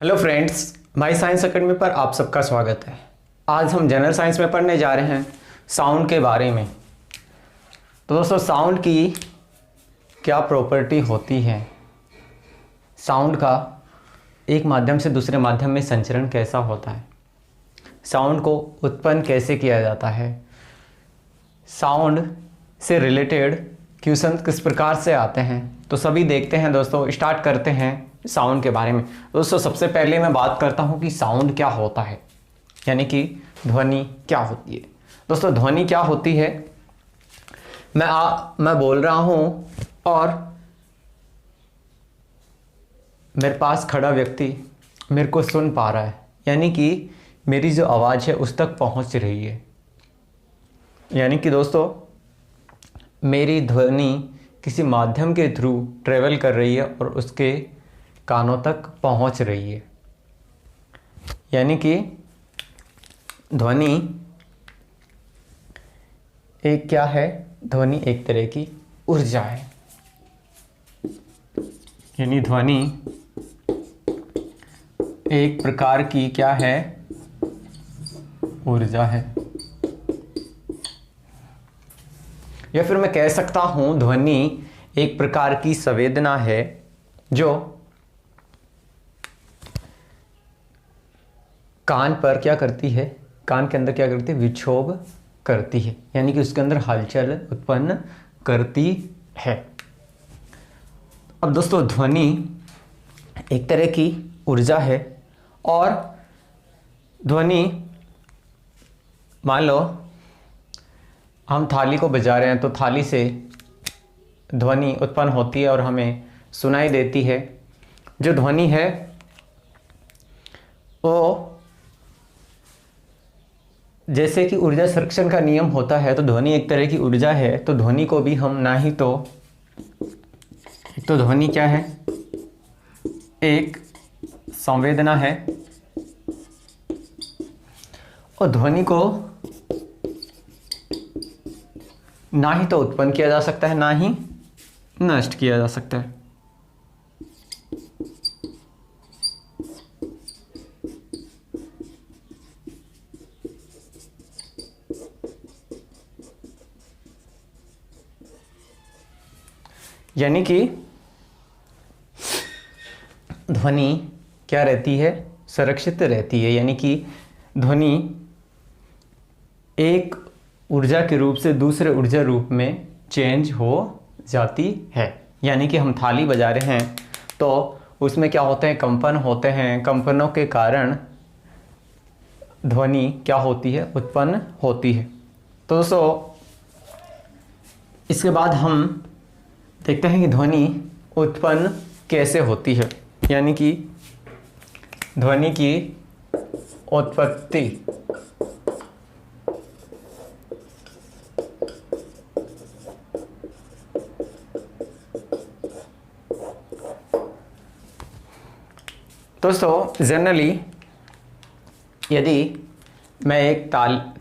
Hello friends, माई science academy पर आप सबका स्वागत है। आज हम जनरल साइंस में पढ़ने जा रहे हैं साउंड के बारे में। तो दोस्तों, साउंड की क्या प्रॉपर्टी होती है, साउंड का एक माध्यम से दूसरे माध्यम में संचरण कैसा होता है, साउंड को उत्पन्न कैसे किया जाता है, साउंड से रिलेटेड क्वेश्चन किस प्रकार से आते हैं, तो सभी देखते हैं। दोस्तों, स्टार्ट करते हैं साउंड के बारे में। दोस्तों, सबसे पहले मैं बात करता हूं कि साउंड क्या होता है, यानी कि ध्वनि क्या होती है। दोस्तों, ध्वनि क्या होती है, मैं बोल रहा हूं और मेरे पास खड़ा व्यक्ति मेरे को सुन पा रहा है, यानी कि मेरी जो आवाज़ है उस तक पहुंच रही है। यानी कि दोस्तों, मेरी ध्वनि किसी माध्यम के थ्रू ट्रेवल कर रही है और उसके कानों तक पहुंच रही है। यानी कि ध्वनि एक क्या है, ध्वनि एक तरह की ऊर्जा है। यानी ध्वनि एक प्रकार की क्या है, ऊर्जा है। या फिर मैं कह सकता हूं ध्वनि एक प्रकार की संवेदना है जो कान पर क्या करती है, कान के अंदर क्या करती है, विक्षोभ करती है, यानी कि उसके अंदर हलचल उत्पन्न करती है। अब दोस्तों, ध्वनि एक तरह की ऊर्जा है और ध्वनि, मान लो हम थाली को बजा रहे हैं तो थाली से ध्वनि उत्पन्न होती है और हमें सुनाई देती है। जो ध्वनि है वो जैसे कि ऊर्जा संरक्षण का नियम होता है, तो ध्वनि एक तरह की ऊर्जा है। तो ध्वनि को भी हम ना ही तो ध्वनि क्या है, एक संवेदना है और ध्वनि को ना ही तो उत्पन्न किया जा सकता है, ना ही नष्ट किया जा सकता है। यानी कि ध्वनि क्या रहती है, संरक्षित रहती है। यानी कि ध्वनि एक ऊर्जा के रूप से दूसरे ऊर्जा रूप में चेंज हो जाती है। यानी कि हम थाली बजा रहे हैं तो उसमें क्या होते हैं, कंपन होते हैं। कंपनों के कारण ध्वनि क्या होती है, उत्पन्न होती है। तो दोस्तों, इसके बाद हम देखते हैं कि ध्वनि उत्पन्न कैसे होती है, यानी कि ध्वनि की उत्पत्ति। दोस्तों, जनरली यदि मैं एक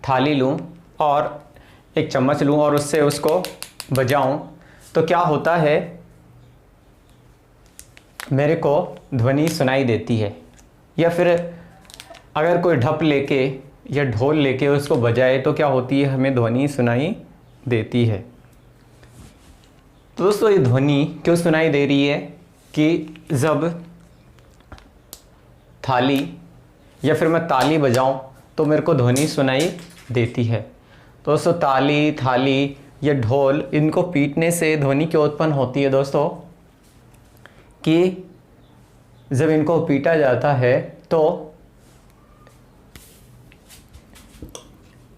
थाली लूं और एक चम्मच लूं और उससे उसको बजाऊं तो क्या होता है, मेरे को ध्वनि सुनाई देती है। या फिर अगर कोई ढप लेके या ढोल लेके उसको बजाए तो क्या होती है, हमें ध्वनि सुनाई देती है। तो दोस्तों, ये ध्वनि क्यों सुनाई दे रही है कि जब थाली या फिर मैं ताली बजाऊं तो मेरे को ध्वनि सुनाई देती है। तो दोस्तों, ताली, थाली या ढोल, इनको पीटने से ध्वनि क्यों उत्पन्न होती है दोस्तों, कि जब इनको पीटा जाता है तो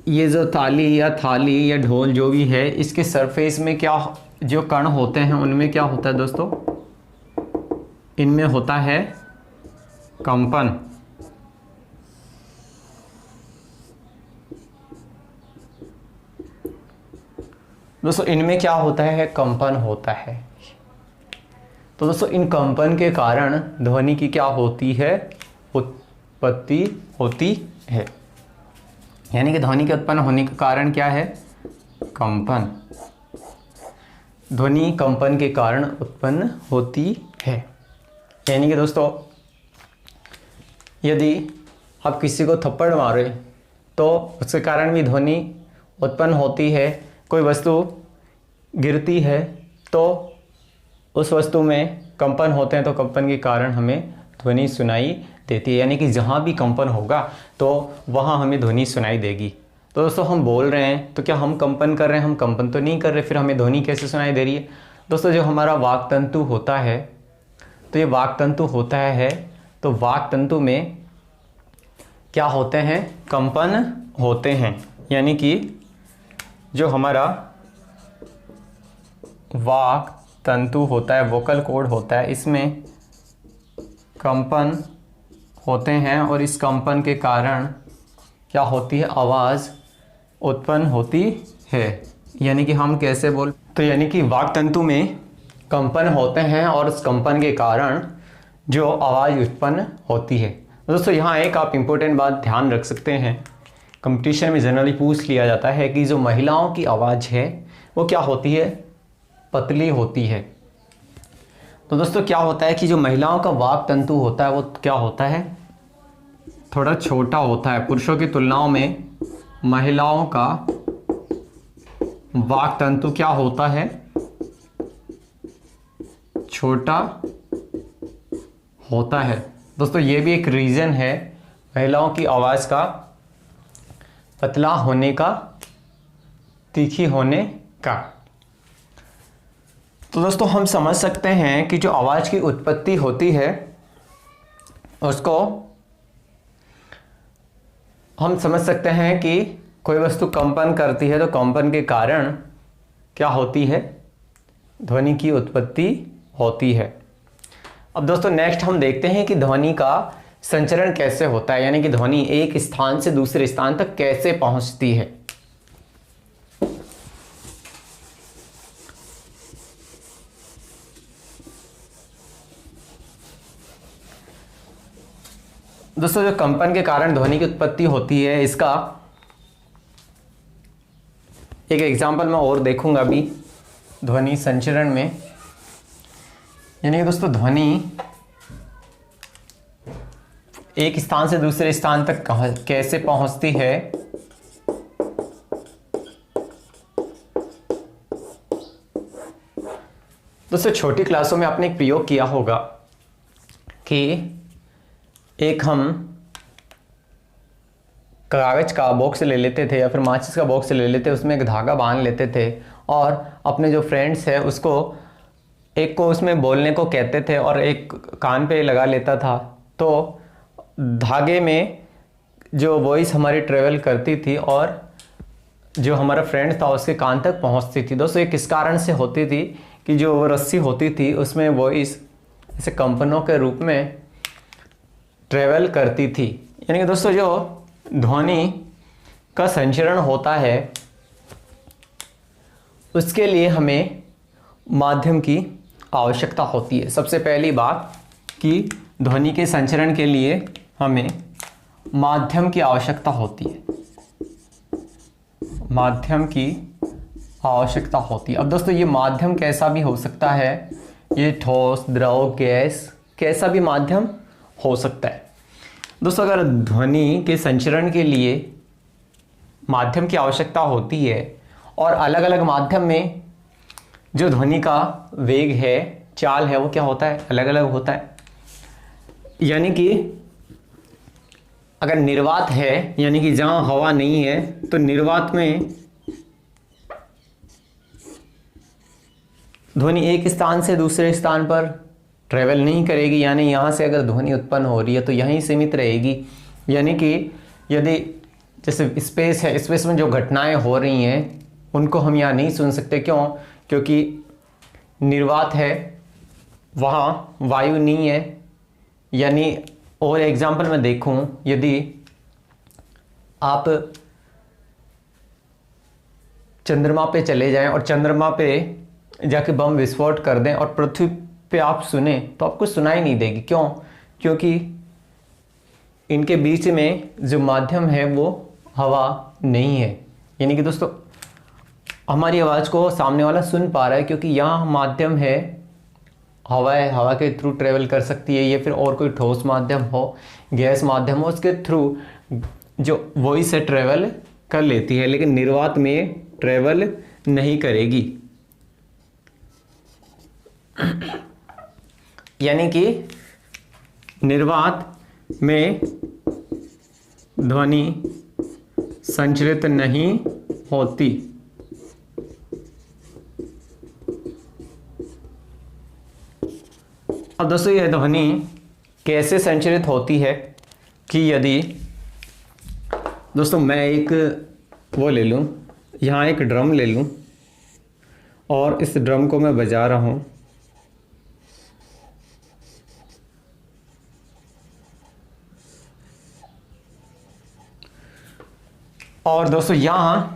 ये जो ताली या थाली या ढोल जो भी है, इसके सरफेस में क्या जो कण होते हैं उनमें क्या होता है दोस्तों, इनमें होता है कंपन। दोस्तों, इनमें क्या होता है, कंपन होता है। तो दोस्तों, इन कंपन के कारण ध्वनि की क्या होती है, उत्पत्ति होती है। यानी कि ध्वनि के उत्पन्न होने का कारण क्या है, कंपन। ध्वनि कंपन के कारण उत्पन्न होती है। यानी कि दोस्तों, यदि आप किसी को थप्पड़ मारे तो उसके कारण भी ध्वनि उत्पन्न होती है। कोई वस्तु गिरती है तो उस वस्तु में कंपन होते हैं, तो कंपन के कारण हमें ध्वनि सुनाई देती है। यानी कि जहाँ भी कंपन होगा तो वहाँ हमें ध्वनि सुनाई देगी। तो दोस्तों हम बोल रहे हैं तो क्या हम कंपन कर रहे हैं? हम कंपन तो नहीं कर रहे, फिर हमें ध्वनि कैसे सुनाई दे रही है? दोस्तों जो हमारा वाक तंतु होता है, तो ये वाक तंतु होता है, तो वाक तंतु में क्या होते हैं? कंपन होते हैं। यानी कि जो हमारा वाक तंतु होता है, वोकल कॉर्ड होता है, इसमें कंपन होते हैं और इस कंपन के कारण क्या होती है? आवाज़ उत्पन्न होती है। यानी कि हम कैसे बोल, तो यानी कि वाक तंतु में कंपन होते हैं और उस कंपन के कारण जो आवाज़ उत्पन्न होती है। दोस्तों यहाँ एक आप इम्पोर्टेंट बात ध्यान रख सकते हैं, कंपटीशन में जनरली पूछ लिया जाता है कि जो महिलाओं की आवाज़ है वो क्या होती है? पतली होती है। तो दोस्तों क्या होता है कि जो महिलाओं का वाक तंतु होता है वो क्या होता है? थोड़ा छोटा होता है। पुरुषों की तुलनाओं में महिलाओं का वाक तंतु क्या होता है? छोटा होता है। दोस्तों ये भी एक रीज़न है महिलाओं की आवाज़ का पतला होने का, तीखी होने का। तो दोस्तों हम समझ सकते हैं कि जो आवाज़ की उत्पत्ति होती है उसको हम समझ सकते हैं कि कोई वस्तु कंपन करती है तो कंपन के कारण क्या होती है? ध्वनि की उत्पत्ति होती है। अब दोस्तों नेक्स्ट हम देखते हैं कि ध्वनि का संचरण कैसे होता है, यानी कि ध्वनि एक स्थान से दूसरे स्थान तक कैसे पहुंचती है। दोस्तों जो कंपन के कारण ध्वनि की उत्पत्ति होती है, इसका एक एग्जांपल मैं और देखूंगा अभी ध्वनि संचरण में। यानी कि दोस्तों ध्वनि एक स्थान से दूसरे स्थान तक कैसे पहुंचती है। दोस्तों छोटी क्लासों में आपने एक प्रयोग किया होगा कि एक हम कागज का बॉक्स ले लेते थे या फिर माचिस का बॉक्स ले लेते, उसमें एक धागा बांध लेते थे और अपने जो फ्रेंड्स है उसको एक को उसमें बोलने को कहते थे और एक कान पे लगा लेता था। तो धागे में जो वॉइस हमारी ट्रेवल करती थी और जो हमारा फ्रेंड था उसके कान तक पहुंचती थी। दोस्तों ये किस कारण से होती थी कि जो वो रस्सी होती थी उसमें वॉइस ऐसे कंपनों के रूप में ट्रेवल करती थी। यानी कि दोस्तों जो ध्वनि का संचरण होता है उसके लिए हमें माध्यम की आवश्यकता होती है। सबसे पहली बात कि ध्वनि के संचरण के लिए हमें माध्यम की आवश्यकता होती है। माध्यम की आवश्यकता होती है। अब दोस्तों ये माध्यम कैसा भी हो सकता है, ये ठोस, द्रव, गैस, कैसा भी माध्यम हो सकता है। दोस्तों अगर ध्वनि के संचरण के लिए माध्यम की आवश्यकता होती है और अलग अलग माध्यम में जो ध्वनि का वेग है, चाल है, वो क्या होता है? अलग अलग होता है। यानी कि अगर निर्वात है, यानी कि जहां हवा नहीं है, तो निर्वात में ध्वनि एक स्थान से दूसरे स्थान पर ट्रेवल नहीं करेगी। यानी यहाँ से अगर ध्वनि उत्पन्न हो रही है तो यहीं सीमित रहेगी। यानी कि यदि जैसे स्पेस है, स्पेस में जो घटनाएं हो रही हैं उनको हम यहाँ नहीं सुन सकते। क्यों? क्योंकि निर्वात है, वहाँ वायु नहीं है। यानी और एग्जाम्पल मैं देखूं, यदि आप चंद्रमा पे चले जाएं और चंद्रमा पे जाके बम विस्फोट कर दें और पृथ्वी पे आप सुने तो आपको सुनाई नहीं देगी। क्यों? क्योंकि इनके बीच में जो माध्यम है वो हवा नहीं है। यानी कि दोस्तों हमारी आवाज़ को सामने वाला सुन पा रहा है क्योंकि यहाँ माध्यम है हवा है, हवा के थ्रू ट्रेवल कर सकती है, या फिर और कोई ठोस माध्यम हो, गैस माध्यम हो, उसके थ्रू जो वॉइस है ट्रेवल कर लेती है, लेकिन निर्वात में ट्रेवल नहीं करेगी। यानी कि निर्वात में ध्वनि संचरित नहीं होती। अब दोस्तों यह ध्वनि कैसे संचरित होती है कि यदि दोस्तों मैं एक वो ले लूँ, यहाँ एक ड्रम ले लूँ और इस ड्रम को मैं बजा रहा हूँ, और दोस्तों यहाँ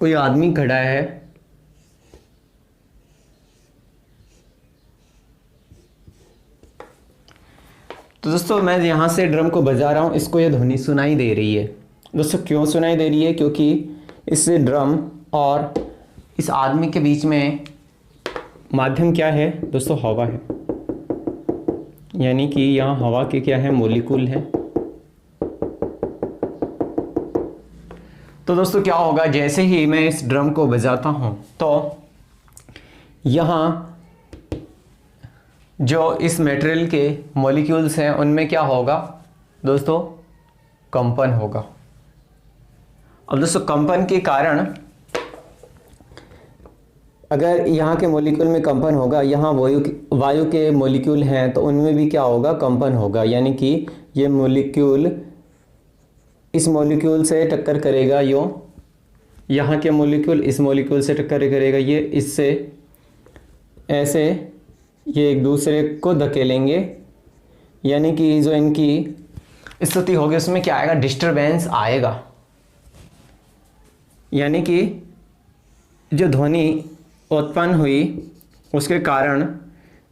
कोई आदमी खड़ा है, तो दोस्तों मैं यहाँ से ड्रम को बजा रहा हूँ, इसको ये ध्वनि सुनाई दे रही है। दोस्तों क्यों सुनाई दे रही है? क्योंकि इस ड्रम और इस आदमी के बीच में माध्यम क्या है दोस्तों? हवा है। यानी कि यहाँ हवा के क्या है? मॉलिक्यूल है। तो दोस्तों क्या होगा, जैसे ही मैं इस ड्रम को बजाता हूँ तो यहाँ जो इस मटेरियल के मॉलिक्यूल्स हैं उनमें क्या होगा दोस्तों? कंपन होगा। अब दोस्तों कंपन के कारण, अगर यहाँ के मॉलिक्यूल में कंपन होगा, यहाँ वायु के मॉलिक्यूल हैं तो उनमें भी क्या होगा? कंपन होगा। यानी कि ये मॉलिक्यूल इस मॉलिक्यूल से टक्कर करेगा, यहाँ के मॉलिक्यूल इस मॉलिक्यूल से टक्कर करेगा, ये इससे ऐसे ये एक दूसरे को धकेलेंगे। यानी कि जो इनकी स्थिति होगी उसमें क्या आएगा? डिस्टरबेंस आएगा। यानी कि जो ध्वनि उत्पन्न हुई उसके कारण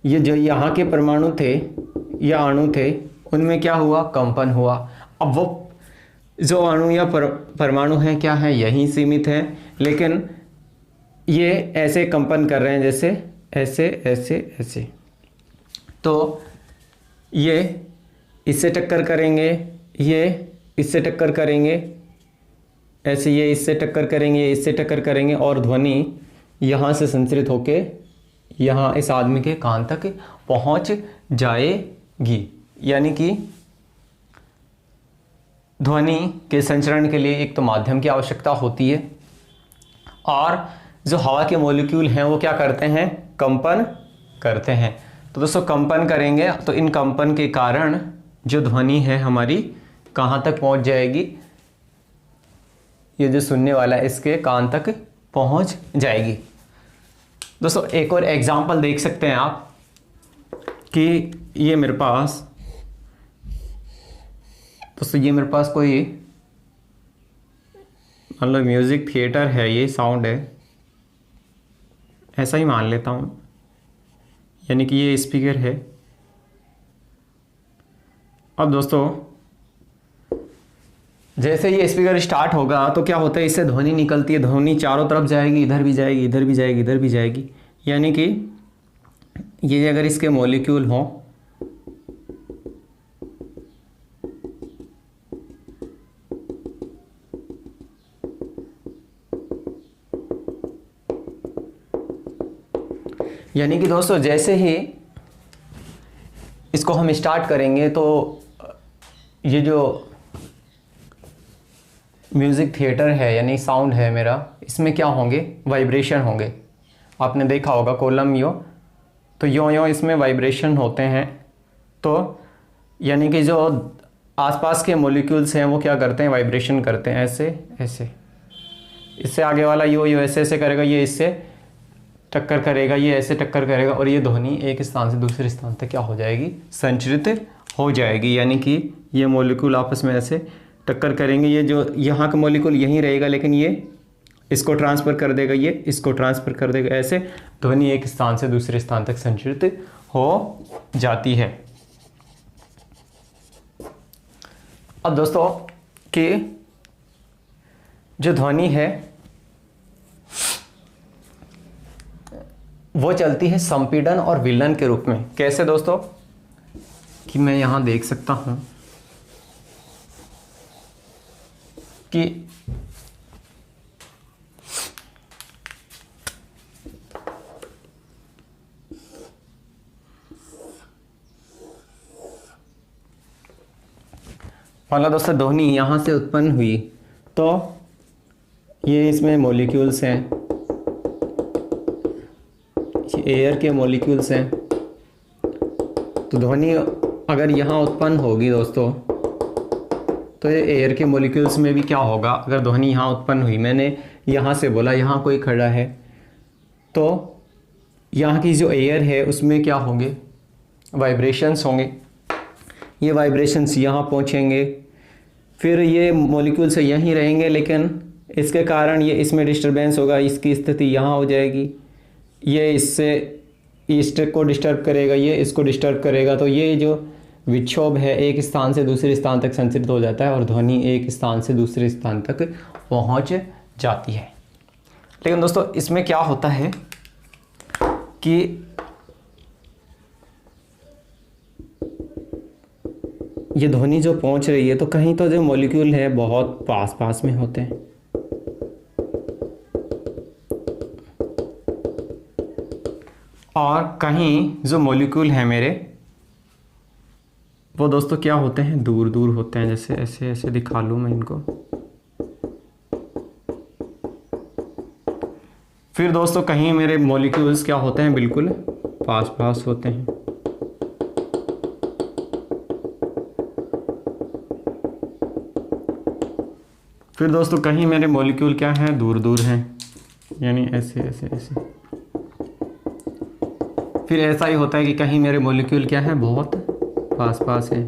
ये जो यहाँ के परमाणु थे या अणु थे उनमें क्या हुआ? कंपन हुआ। अब वो जो अणु या परमाणु हैं क्या है? यहीं सीमित हैं, लेकिन ये ऐसे कंपन कर रहे हैं, जैसे ऐसे ऐसे ऐसे। तो ये इससे टक्कर करेंगे, ये इससे टक्कर करेंगे, ऐसे ये इससे टक्कर करेंगे, ये इससे टक्कर करेंगे, और ध्वनि यहाँ से संचरित होके यहाँ इस आदमी के कान तक पहुँच जाएगी। यानी कि ध्वनि के संचरण के लिए एक तो माध्यम की आवश्यकता होती है, और जो हवा के मॉलिक्यूल हैं वो क्या करते हैं? कंपन करते हैं। तो दोस्तों कंपन करेंगे तो इन कंपन के कारण जो ध्वनि है हमारी कहाँ तक पहुँच जाएगी? ये जो सुनने वाला है इसके कान तक पहुँच जाएगी। दोस्तों एक और एग्जांपल देख सकते हैं आप कि ये मेरे पास कोई मतलब म्यूज़िक थिएटर है, ये साउंड है, ऐसा ही मान लेता हूँ। यानी कि ये स्पीकर है। अब दोस्तों जैसे ये स्पीकर स्टार्ट होगा तो क्या होता है? इससे ध्वनि निकलती है, ध्वनि चारों तरफ जाएगी, इधर भी जाएगी, इधर भी जाएगी, इधर भी जाएगी। यानी कि ये अगर इसके मॉलिक्यूल हों यानी कि दोस्तों जैसे ही इसको हम स्टार्ट करेंगे तो ये जो म्यूज़िक थिएटर है यानी साउंड है मेरा, इसमें क्या होंगे? वाइब्रेशन होंगे। आपने देखा होगा कॉलम तो यो इसमें वाइब्रेशन होते हैं। तो यानी कि जो आसपास के मॉलिक्यूल्स हैं वो क्या करते हैं? वाइब्रेशन करते हैं, ऐसे ऐसे। इससे आगे वाला यो ऐसे ऐसे करेगा, ये इससे टक्कर करेगा, ये ऐसे टक्कर करेगा, और ये ध्वनि एक स्थान से दूसरे स्थान तक क्या हो जाएगी? संचरित हो जाएगी। यानी कि ये मॉलिक्यूल आपस में ऐसे टक्कर करेंगे, ये जो यहाँ का मॉलिक्यूल यहीं रहेगा, लेकिन ये इसको ट्रांसफ़र कर देगा, ये इसको ट्रांसफ़र कर देगा, ऐसे ध्वनि एक स्थान से दूसरे स्थान तक संचरित हो जाती है। अब दोस्तों कि जो ध्वनि है वो चलती है संपीड़न और विलन के रूप में। कैसे दोस्तों, कि मैं यहां देख सकता हूं कि मान लो दोस्तों ध्वनि यहाँ से उत्पन्न हुई, तो ये इसमें मॉलिक्यूल्स हैं, ये एयर के मॉलिक्यूल्स हैं। तो ध्वनि अगर यहाँ उत्पन्न होगी दोस्तों, तो ये एयर के मॉलिक्यूल्स में भी क्या होगा, अगर ध्वनि यहाँ उत्पन्न हुई, मैंने यहाँ से बोला यहाँ कोई खड़ा है, तो यहाँ की जो एयर है उसमें क्या होंगे, वाइब्रेशंस होंगे। ये वाइब्रेशंस यहाँ पहुँचेंगे, फिर ये मॉलिक्यूल्स यहीं रहेंगे, लेकिन इसके कारण ये इसमें डिस्टरबेंस होगा, इसकी स्थिति यहाँ हो जाएगी, ये इससे ईस्ट को डिस्टर्ब करेगा, ये इसको डिस्टर्ब करेगा। तो ये जो विक्षोभ है एक स्थान से दूसरे स्थान तक संचरित हो जाता है और ध्वनि एक स्थान से दूसरे स्थान तक पहुँच जाती है। लेकिन दोस्तों इसमें क्या होता है कि ये ध्वनि जो पहुंच रही है, तो कहीं तो जो मॉलिक्यूल है बहुत पास पास में होते हैं, और कहीं जो मॉलिक्यूल है मेरे वो दोस्तों क्या होते हैं, दूर दूर होते हैं। जैसे ऐसे ऐसे दिखा लूँ मैं इनको। फिर दोस्तों कहीं मेरे मॉलिक्यूल्स क्या होते हैं, बिल्कुल पास पास होते हैं। फिर दोस्तों कहीं मेरे मॉलिक्यूल क्या हैं, दूर दूर हैं, यानी ऐसे ऐसे ऐसे। फिर ऐसा ही होता है कि कहीं मेरे मॉलिक्यूल क्या है, बहुत पास पास है।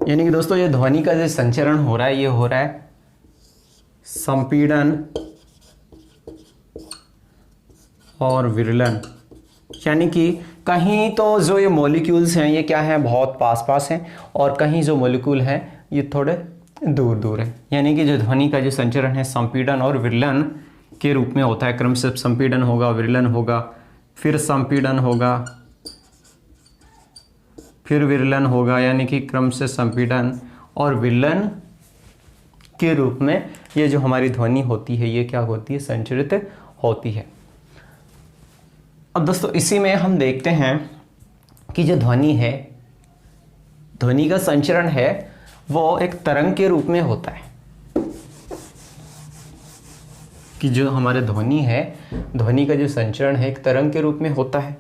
यानी कि दोस्तों ये ध्वनि का जो संचरण हो रहा है, ये हो रहा है संपीड़न और विरलन। यानी कि कहीं तो जो ये मॉलिक्यूल्स हैं ये क्या है, बहुत पास पास हैं, और कहीं जो मॉलिक्यूल हैं ये थोड़े दूर दूर हैं। यानी कि जो ध्वनि का जो संचरण है संपीड़न और विरलन के रूप में होता है। क्रम से संपीड़न होगा, विरलन होगा, फिर संपीड़न होगा, फिर विरलन होगा। यानी कि क्रम से संपीड़न और विरलन के रूप में ये जो हमारी ध्वनि होती है ये क्या होती है, संचरित होती है। अब दोस्तों इसी में हम देखते हैं कि जो ध्वनि है, ध्वनि का संचरण है वो एक तरंग के रूप में होता है। कि जो हमारे ध्वनि है, ध्वनि का जो संचरण है एक तरंग के रूप में होता है।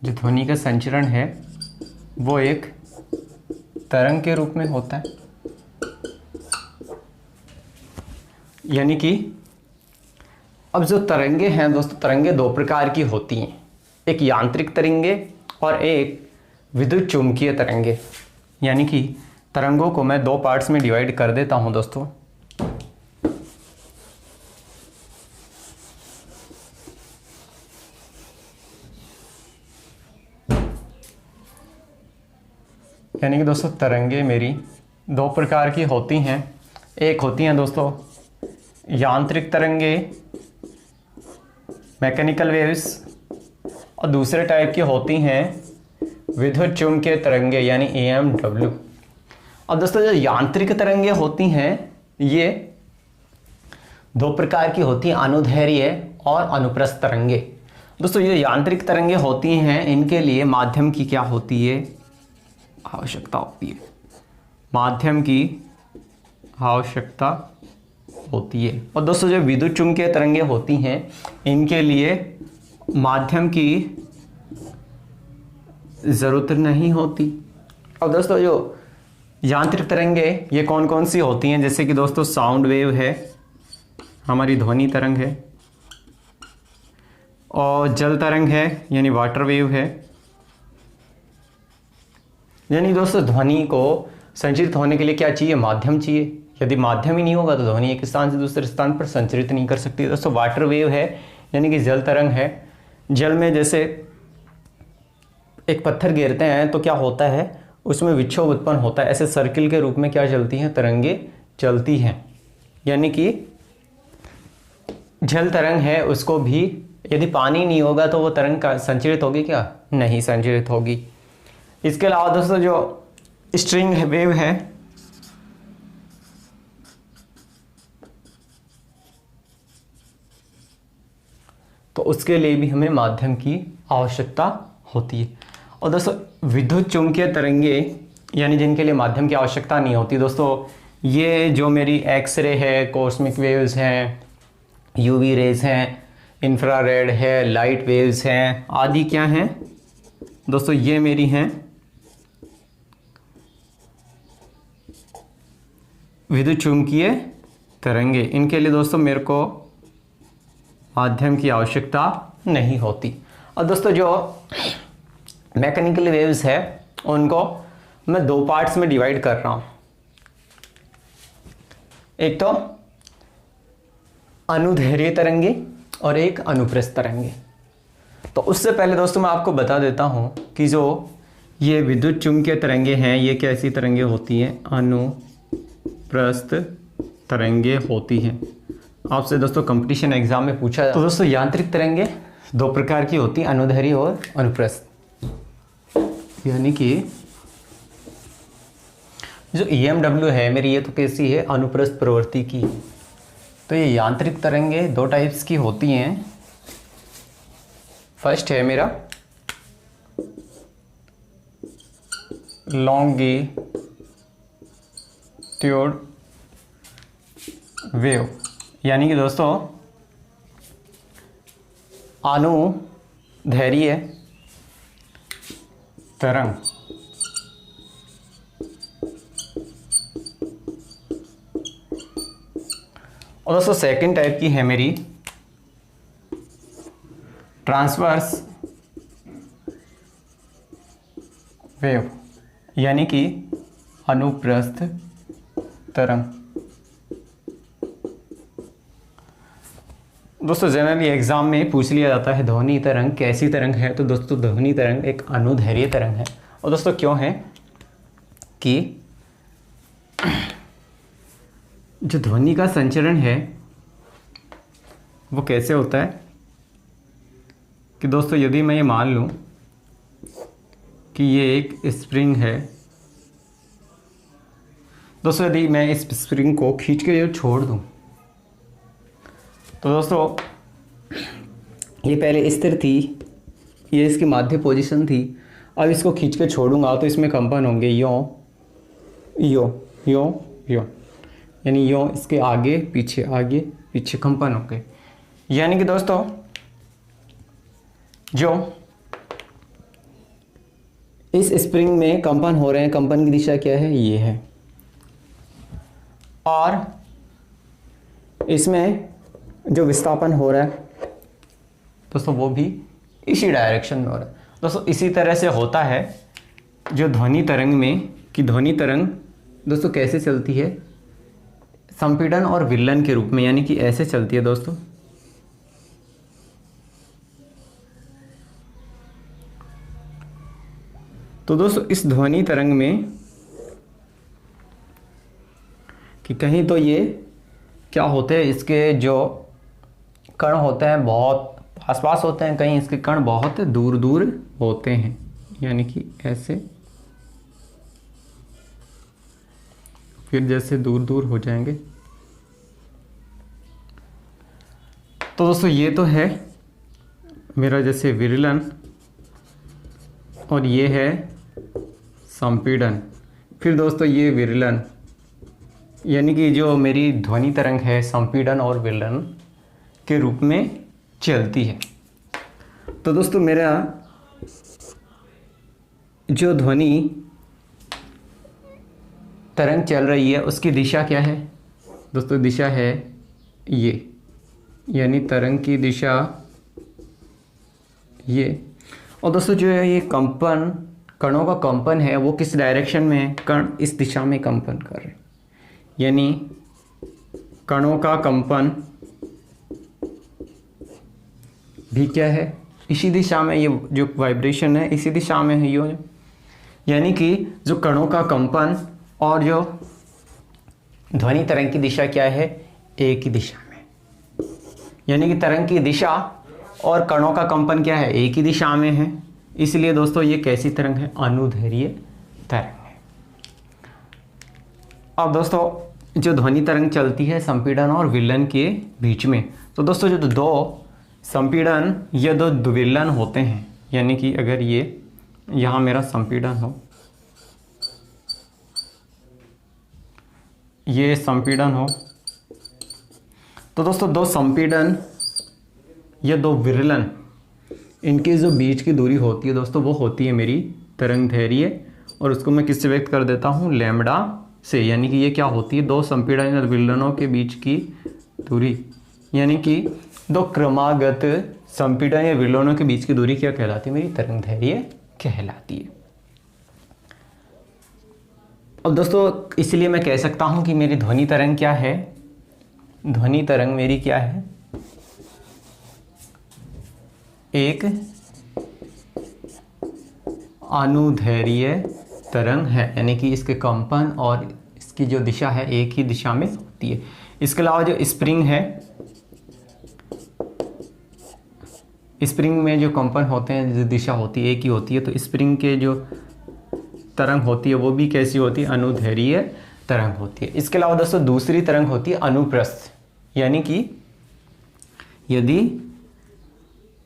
जो ध्वनि का संचरण है वो एक तरंग के रूप में होता है। यानी कि अब जो तरंगे हैं दोस्तों, तरंगे दो प्रकार की होती हैं, एक यांत्रिक तरंगे और एक विद्युत चुंबकीय तरंगे। यानी कि तरंगों को मैं दो पार्ट्स में डिवाइड कर देता हूं दोस्तों। यानी कि दोस्तों तरंगे मेरी दो प्रकार की होती हैं। एक होती हैं दोस्तों यांत्रिक तरंगे, मैकेनिकल वेव्स, और दूसरे टाइप की होती हैं विद्युत चुंबकीय तरंगे यानी AMW। अब दोस्तों जो यांत्रिक तरंगे होती हैं ये दो प्रकार की होती हैं, अनुदैर्ध्य और अनुप्रस्थ तरंगे। दोस्तों ये यांत्रिक तरंगे होती हैं, इनके लिए माध्यम की क्या होती है, आवश्यकता होती है। माध्यम की आवश्यकता होती है। और दोस्तों जो विद्युत चुंबकीय तरंगे होती हैं इनके लिए माध्यम की ज़रूरत नहीं होती। और दोस्तों जो यांत्रिक तरंगे ये कौन कौन सी होती हैं, जैसे कि दोस्तों साउंड वेव है, हमारी ध्वनि तरंग है, और जल तरंग है यानी वाटर वेव है। यानी दोस्तों ध्वनि को संचरित होने के लिए क्या चाहिए, माध्यम चाहिए। यदि माध्यम ही नहीं होगा तो ध्वनि एक स्थान से दूसरे स्थान पर संचरित नहीं कर सकती। दोस्तों वाटर वेव है यानी कि जल तरंग है। जल में जैसे एक पत्थर गिरते हैं तो क्या होता है, उसमें विक्षोभ उत्पन्न होता है। ऐसे सर्किल के रूप में क्या चलती हैं, तरंगे चलती हैं। यानी कि जल तरंग है उसको भी, यदि पानी नहीं होगा तो वो तरंग का संचरित होगी क्या? नहीं संचरित होगी। इसके अलावा दोस्तों जो स्ट्रिंग वेव है, तो उसके लिए भी हमें माध्यम की आवश्यकता होती है। और दोस्तों विद्युत चुंबकीय तरंगे यानी जिनके लिए माध्यम की आवश्यकता नहीं होती दोस्तों, ये जो मेरी एक्सरे है, कॉस्मिक वेव्स हैं, यूवी रेज हैं, इंफ्रारेड है, लाइट वेव्स हैं, आदि क्या हैं दोस्तों? ये मेरी हैं विद्युत चुंबकीय तरंगे। इनके लिए दोस्तों मेरे को माध्यम की आवश्यकता नहीं होती। और दोस्तों जो मैकेनिकल वेव्स है उनको मैं दो पार्ट्स में डिवाइड कर रहा हूं। एक तो अनुदैर्घ्य तरंगे और एक अनुप्रस्थ तरंगे। तो उससे पहले दोस्तों मैं आपको बता देता हूं कि जो ये विद्युत चुंबकीय तरंगे हैं ये कैसी तरंगे होती हैं? अनुप्रस्थ तरंगे होती हैं। आपसे दोस्तों कंपटीशन एग्जाम में पूछा तो दोस्तों यांत्रिक तरंगे दो प्रकार की होती हैं, अनुदैर्घ्य और अनुप्रस्थ। यानी कि जो EMW है मेरी, ये तो कैसी है? अनुप्रस्थ प्रवृत्ति की। तो ये यांत्रिक तरंगे दो टाइप्स की होती हैं। फर्स्ट है मेरा लॉन्गिट्यूड वेव, यानी कि दोस्तों अनुदैर्घ्य तरंग। और दोस्तों सेकंड टाइप की है मेरी ट्रांसवर्स वेव, यानी कि अनुप्रस्थ तरंग। दोस्तों जनरली एग्जाम में पूछ लिया जाता है ध्वनि तरंग कैसी तरंग है? तो दोस्तों ध्वनि तरंग एक अनुदैर्घ्य तरंग है। और दोस्तों क्यों है कि जो ध्वनि का संचरण है वो कैसे होता है कि दोस्तों यदि मैं ये मान लूं कि ये एक स्प्रिंग है, दोस्तों यदि मैं इस स्प्रिंग को खींच के जो छोड़ दूं, तो दोस्तों ये पहले स्थिर थी, ये इसकी माध्य पोजीशन थी। अब इसको खींच के छोड़ूंगा तो इसमें कंपन होंगे यो यो यो यो, यानी यो इसके आगे पीछे कंपन होंगे। यानी कि दोस्तों जो इस स्प्रिंग में कंपन हो रहे हैं, कंपन की दिशा क्या है? ये है। और इसमें जो विस्थापन हो रहा है दोस्तों वो भी इसी डायरेक्शन में हो रहा है। दोस्तों इसी तरह से होता है जो ध्वनि तरंग में, कि ध्वनि तरंग दोस्तों कैसे चलती है? संपीड़न और विलयन के रूप में, यानी कि ऐसे चलती है दोस्तों। तो दोस्तों इस ध्वनि तरंग में कि कहीं तो ये क्या होते हैं, इसके जो कण होते हैं बहुत आसपास होते हैं, कहीं इसके कण बहुत दूर दूर होते हैं, यानी कि ऐसे, फिर जैसे दूर दूर हो जाएंगे। तो दोस्तों ये तो है मेरा जैसे विरलन, और ये है संपीड़न। फिर दोस्तों ये विरलन, यानी कि जो मेरी ध्वनि तरंग है संपीड़न और विरलन के रूप में चलती है। तो दोस्तों मेरा जो ध्वनि तरंग चल रही है उसकी दिशा क्या है दोस्तों? दिशा है ये, यानी तरंग की दिशा ये। और दोस्तों जो है ये कंपन, कणों का कंपन है वो किस डायरेक्शन में है? कण इस दिशा में कंपन कर रहे हैं, यानी कणों का कंपन भी क्या है? इसी दिशा में, ये जो वाइब्रेशन है इसी दिशा में है ये, यानी कि जो कणों का कंपन और जो ध्वनि तरंग की दिशा क्या है? एक ही दिशा में, यानी कि तरंग की दिशा और कणों का कंपन क्या है, एक ही दिशा में है। इसलिए दोस्तों ये कैसी तरंग है, अनुदैर्घ्य तरंग है। अब दोस्तों जो ध्वनि तरंग चलती है संपीड़न और विलयन के बीच में, तो दोस्तों जो दो संपीड़न या दो विलयन होते हैं, यानी कि अगर ये यहाँ मेरा संपीड़न हो, ये संपीड़न हो, तो दोस्तों दो संपीड़न या दो विरलन, इनके जो बीच की दूरी होती है दोस्तों वो होती है मेरी तरंग दैर्घ्य, और उसको मैं किससे व्यक्त कर देता हूँ, लैम्बडा से। यानी कि ये क्या होती है, दो संपीड़न या विलयनों के बीच की दूरी, यानी कि दो क्रमागत संपीड़न या विलयनों के बीच की दूरी क्या कहलाती है, मेरी तरंग दैर्घ्य कहलाती है। अब दोस्तों इसलिए मैं कह सकता हूँ कि मेरी ध्वनि तरंग क्या है, ध्वनि तरंग मेरी क्या है, एक अनुदैर्घ्य तरंग है, यानी कि इसके कंपन और इसकी जो दिशा है एक ही दिशा में होती है। इसके अलावा जो स्प्रिंग है, स्प्रिंग में जो कंपन होते हैं, जो दिशा होती है एक ही होती है, तो स्प्रिंग के जो तरंग होती है वो भी कैसी होती है, अनुदैर्घ्य तरंग होती है। इसके अलावा दोस्तों दूसरी तरंग होती है अनुप्रस्थ, यानी कि यदि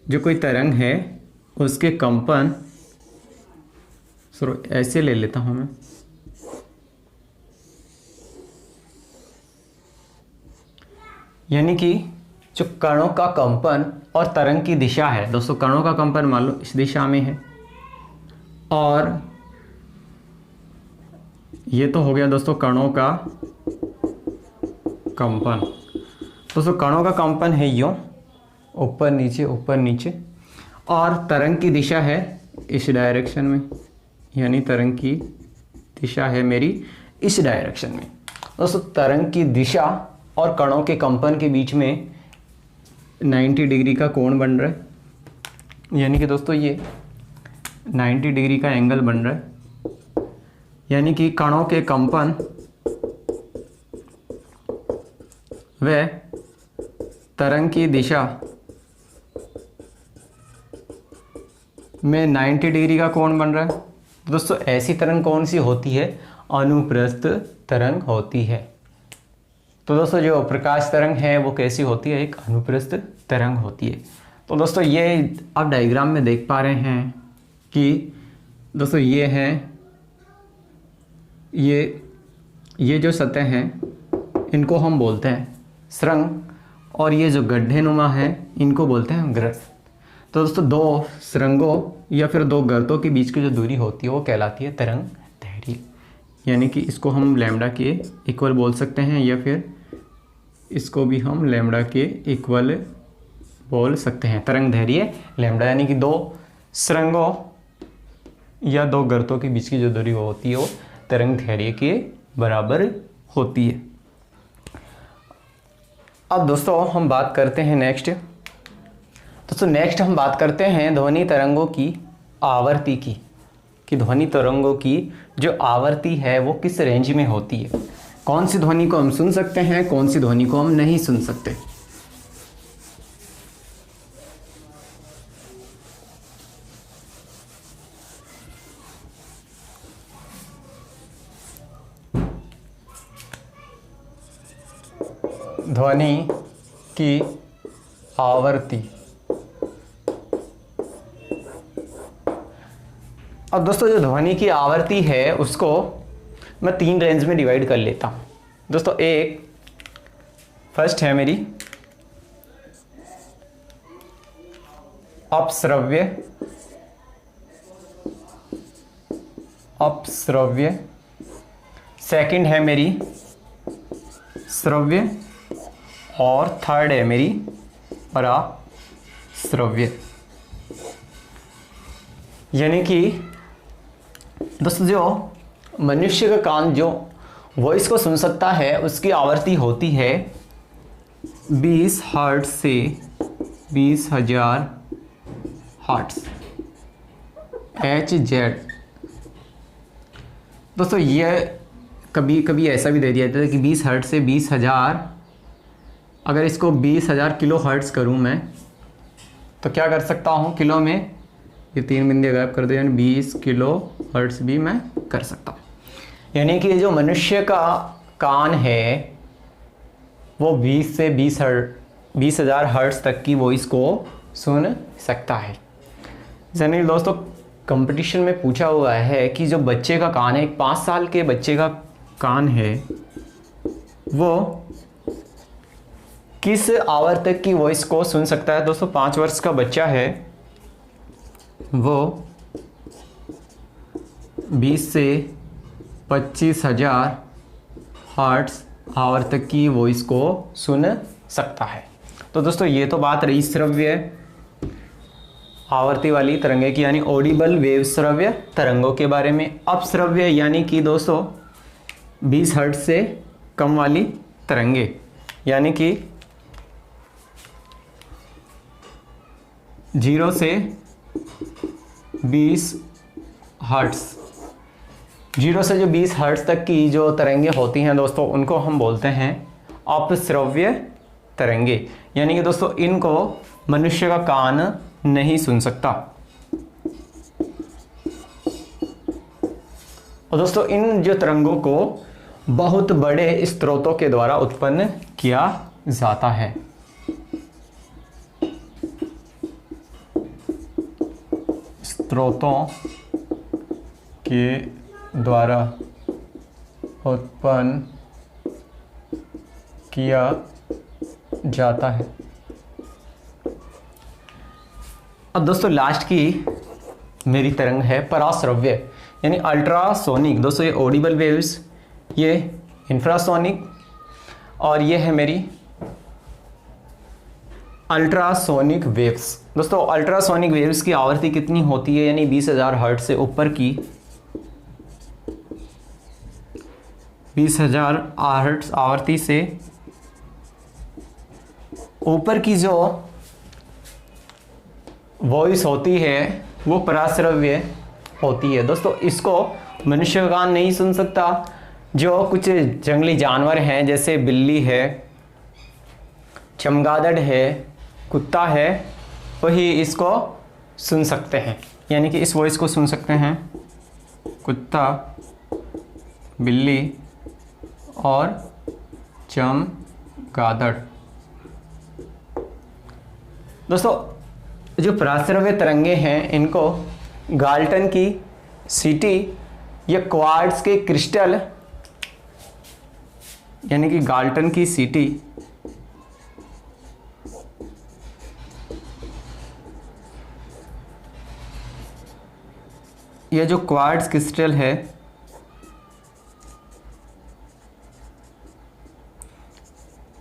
जो कोई तरंग है उसके कंपन, ऐसे ले लेता हूं मैं, यानी कि जो कणों का कंपन और तरंग की दिशा है दोस्तों, कणों का कंपन मान लो इस दिशा में है, और ये तो हो गया दोस्तों कणों का कंपन। दोस्तों कणों का कंपन है यूं ऊपर नीचे, और तरंग की दिशा है इस डायरेक्शन में, यानी तरंग की दिशा है मेरी इस डायरेक्शन में। दोस्तों तरंग की दिशा और कणों के कंपन के बीच में 90 डिग्री का कोण बन रहा है, यानी कि दोस्तों ये 90 डिग्री का एंगल बन रहा है, यानी कि कणों के कंपन व तरंग की दिशा में 90 डिग्री का कोण बन रहा है। दोस्तों ऐसी तरंग कौन सी होती है, अनुप्रस्थ तरंग होती है। तो दोस्तों जो प्रकाश तरंग है वो कैसी होती है, एक अनुप्रस्थ तरंग होती है। तो दोस्तों ये आप डायग्राम में देख पा रहे हैं कि दोस्तों ये हैं, ये जो सतह हैं इनको हम बोलते हैं सुरंग, और ये जो गड्ढे नुमा है इनको बोलते हैं गर्त। तो दोस्तों दो सुरंगों या फिर दो गर्तों के बीच की जो दूरी होती है वो कहलाती है तरंग दैर्घ्य, यानी कि इसको हम लैम्बडा के इक्वल बोल सकते हैं, या फिर इसको भी हम लैम्बडा के इक्वल बोल सकते हैं। तरंग दैर्घ्य लैम्बडा, यानी कि दो सुरंगों या दो गर्तों के बीच की जो दूरी होती है वो तरंग दैर्घ्य के बराबर होती है। अब दोस्तों हम बात करते हैं नेक्स्ट हम बात करते हैं ध्वनि तरंगों की आवृत्ति की, कि ध्वनि तरंगों की जो आवृत्ति है वो किस रेंज में होती है, कौन सी ध्वनि को हम सुन सकते हैं, कौन सी ध्वनि को हम नहीं सुन सकते। ध्वनि की आवृत्ति। अब दोस्तों जो ध्वनि की आवृत्ति है उसको मैं 3 रेंज में डिवाइड कर लेता हूं। दोस्तों एक फर्स्ट है मेरी अपश्रव्य, सेकंड है मेरी श्रव्य, और थर्ड है मेरी पराश्रव्य। यानी कि दोस्तों जो मनुष्य का कान जो वॉइस को सुन सकता है उसकी आवृत्ति होती है 20 हर्ट्ज से 20,000 हर्ट्ज HZ। दोस्तों ये कभी कभी ऐसा भी दे दिया जाता है कि 20 हर्ट्ज से 20,000 अगर इसको 20,000 किलो हर्ट्ज़ करूँ मैं, तो क्या कर सकता हूँ किलो में, ये 3 बिंदु गायब कर दो, यानी 20 किलो हर्ट्ज़ भी मैं कर सकता हूँ। यानी कि जो मनुष्य का कान है वो 20 से 20,000 हर्ट्ज़ तक की वॉइस को सुन सकता है। यानी दोस्तों कंपटीशन में पूछा हुआ है कि जो बच्चे का कान है, एक 5 साल के बच्चे का कान है, वो किस आवर्तक की वॉइस को सुन सकता है। दोस्तों 5 वर्ष का बच्चा है, वो 20 से 25,000 हर्ट्ज़ आवर्तक की वॉइस को सुन सकता है। तो दोस्तों ये तो बात रही श्रव्य आवर्ती वाली तरंगे की, यानी ऑडिबल वेव श्रव्य तरंगों के बारे में। अब श्रव्य यानी कि दोस्तों 20 हर्ट्ज़ से कम वाली तरंगे, यानी कि 0 से 20 हर्ट्ज़, 0 से जो 20 हर्ट्ज़ तक की जो तरंगे होती हैं दोस्तों, उनको हम बोलते हैं अपश्रव्य तरंगे। यानी कि दोस्तों इनको मनुष्य का कान नहीं सुन सकता। और दोस्तों इन जो तरंगों को बहुत बड़े स्रोतों के द्वारा उत्पन्न किया जाता है। स्रोतों के द्वारा उत्पन्न किया जाता है। अब दोस्तों लास्ट की मेरी तरंग है पराश्रव्य, यानी अल्ट्रासोनिक। दोस्तों ये ऑडिबल वेव्स, ये इंफ्रासोनिक, और ये है मेरी अल्ट्रासोनिक वेव्स। दोस्तों अल्ट्रासोनिक वेव्स की आवृत्ति कितनी होती है, यानी 20,000 हर्ट्ज़ से ऊपर की, 20,000 हर्ट्ज़ आवृत्ति से ऊपर की जो वॉइस होती है वो पराश्रव्य होती है। दोस्तों इसको मनुष्य का कान नहीं सुन सकता। जो कुछ जंगली जानवर हैं जैसे बिल्ली है, चमगादड़ है, कुत्ता है, वही इसको सुन सकते हैं, यानी कि इस वॉइस को सुन सकते हैं कुत्ता, बिल्ली और चमगादड़। दोस्तों जो पराश्रव्य तरंगे हैं इनको गाल्टन की सीटी या क्वार्ट्ज के क्रिस्टल, यानी कि गाल्टन की सीटी यह जो क्वार्ट्ज क्रिस्टल है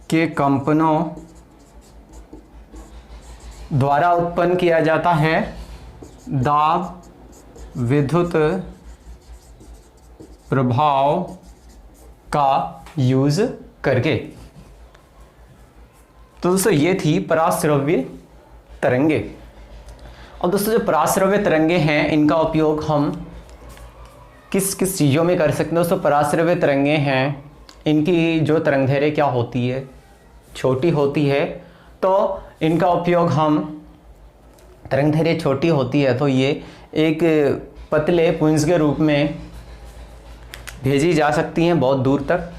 के कंपनों द्वारा उत्पन्न किया जाता है दाब विद्युत प्रभाव का यूज करके। तो दोस्तों ये थी पराश्रव्य तरंगे। और दोस्तों जो पराश्रव्य तरंगे हैं इनका उपयोग हम किस किस चीज़ों में कर सकते हैं। दोस्तों पराश्रव्य तरंगे हैं, इनकी जो तरंगदैर्घ्य क्या होती है, छोटी होती है, तो इनका उपयोग हम, तरंगदैर्घ्य छोटी होती है तो ये एक पतले पुंज के रूप में भेजी जा सकती हैं बहुत दूर तक,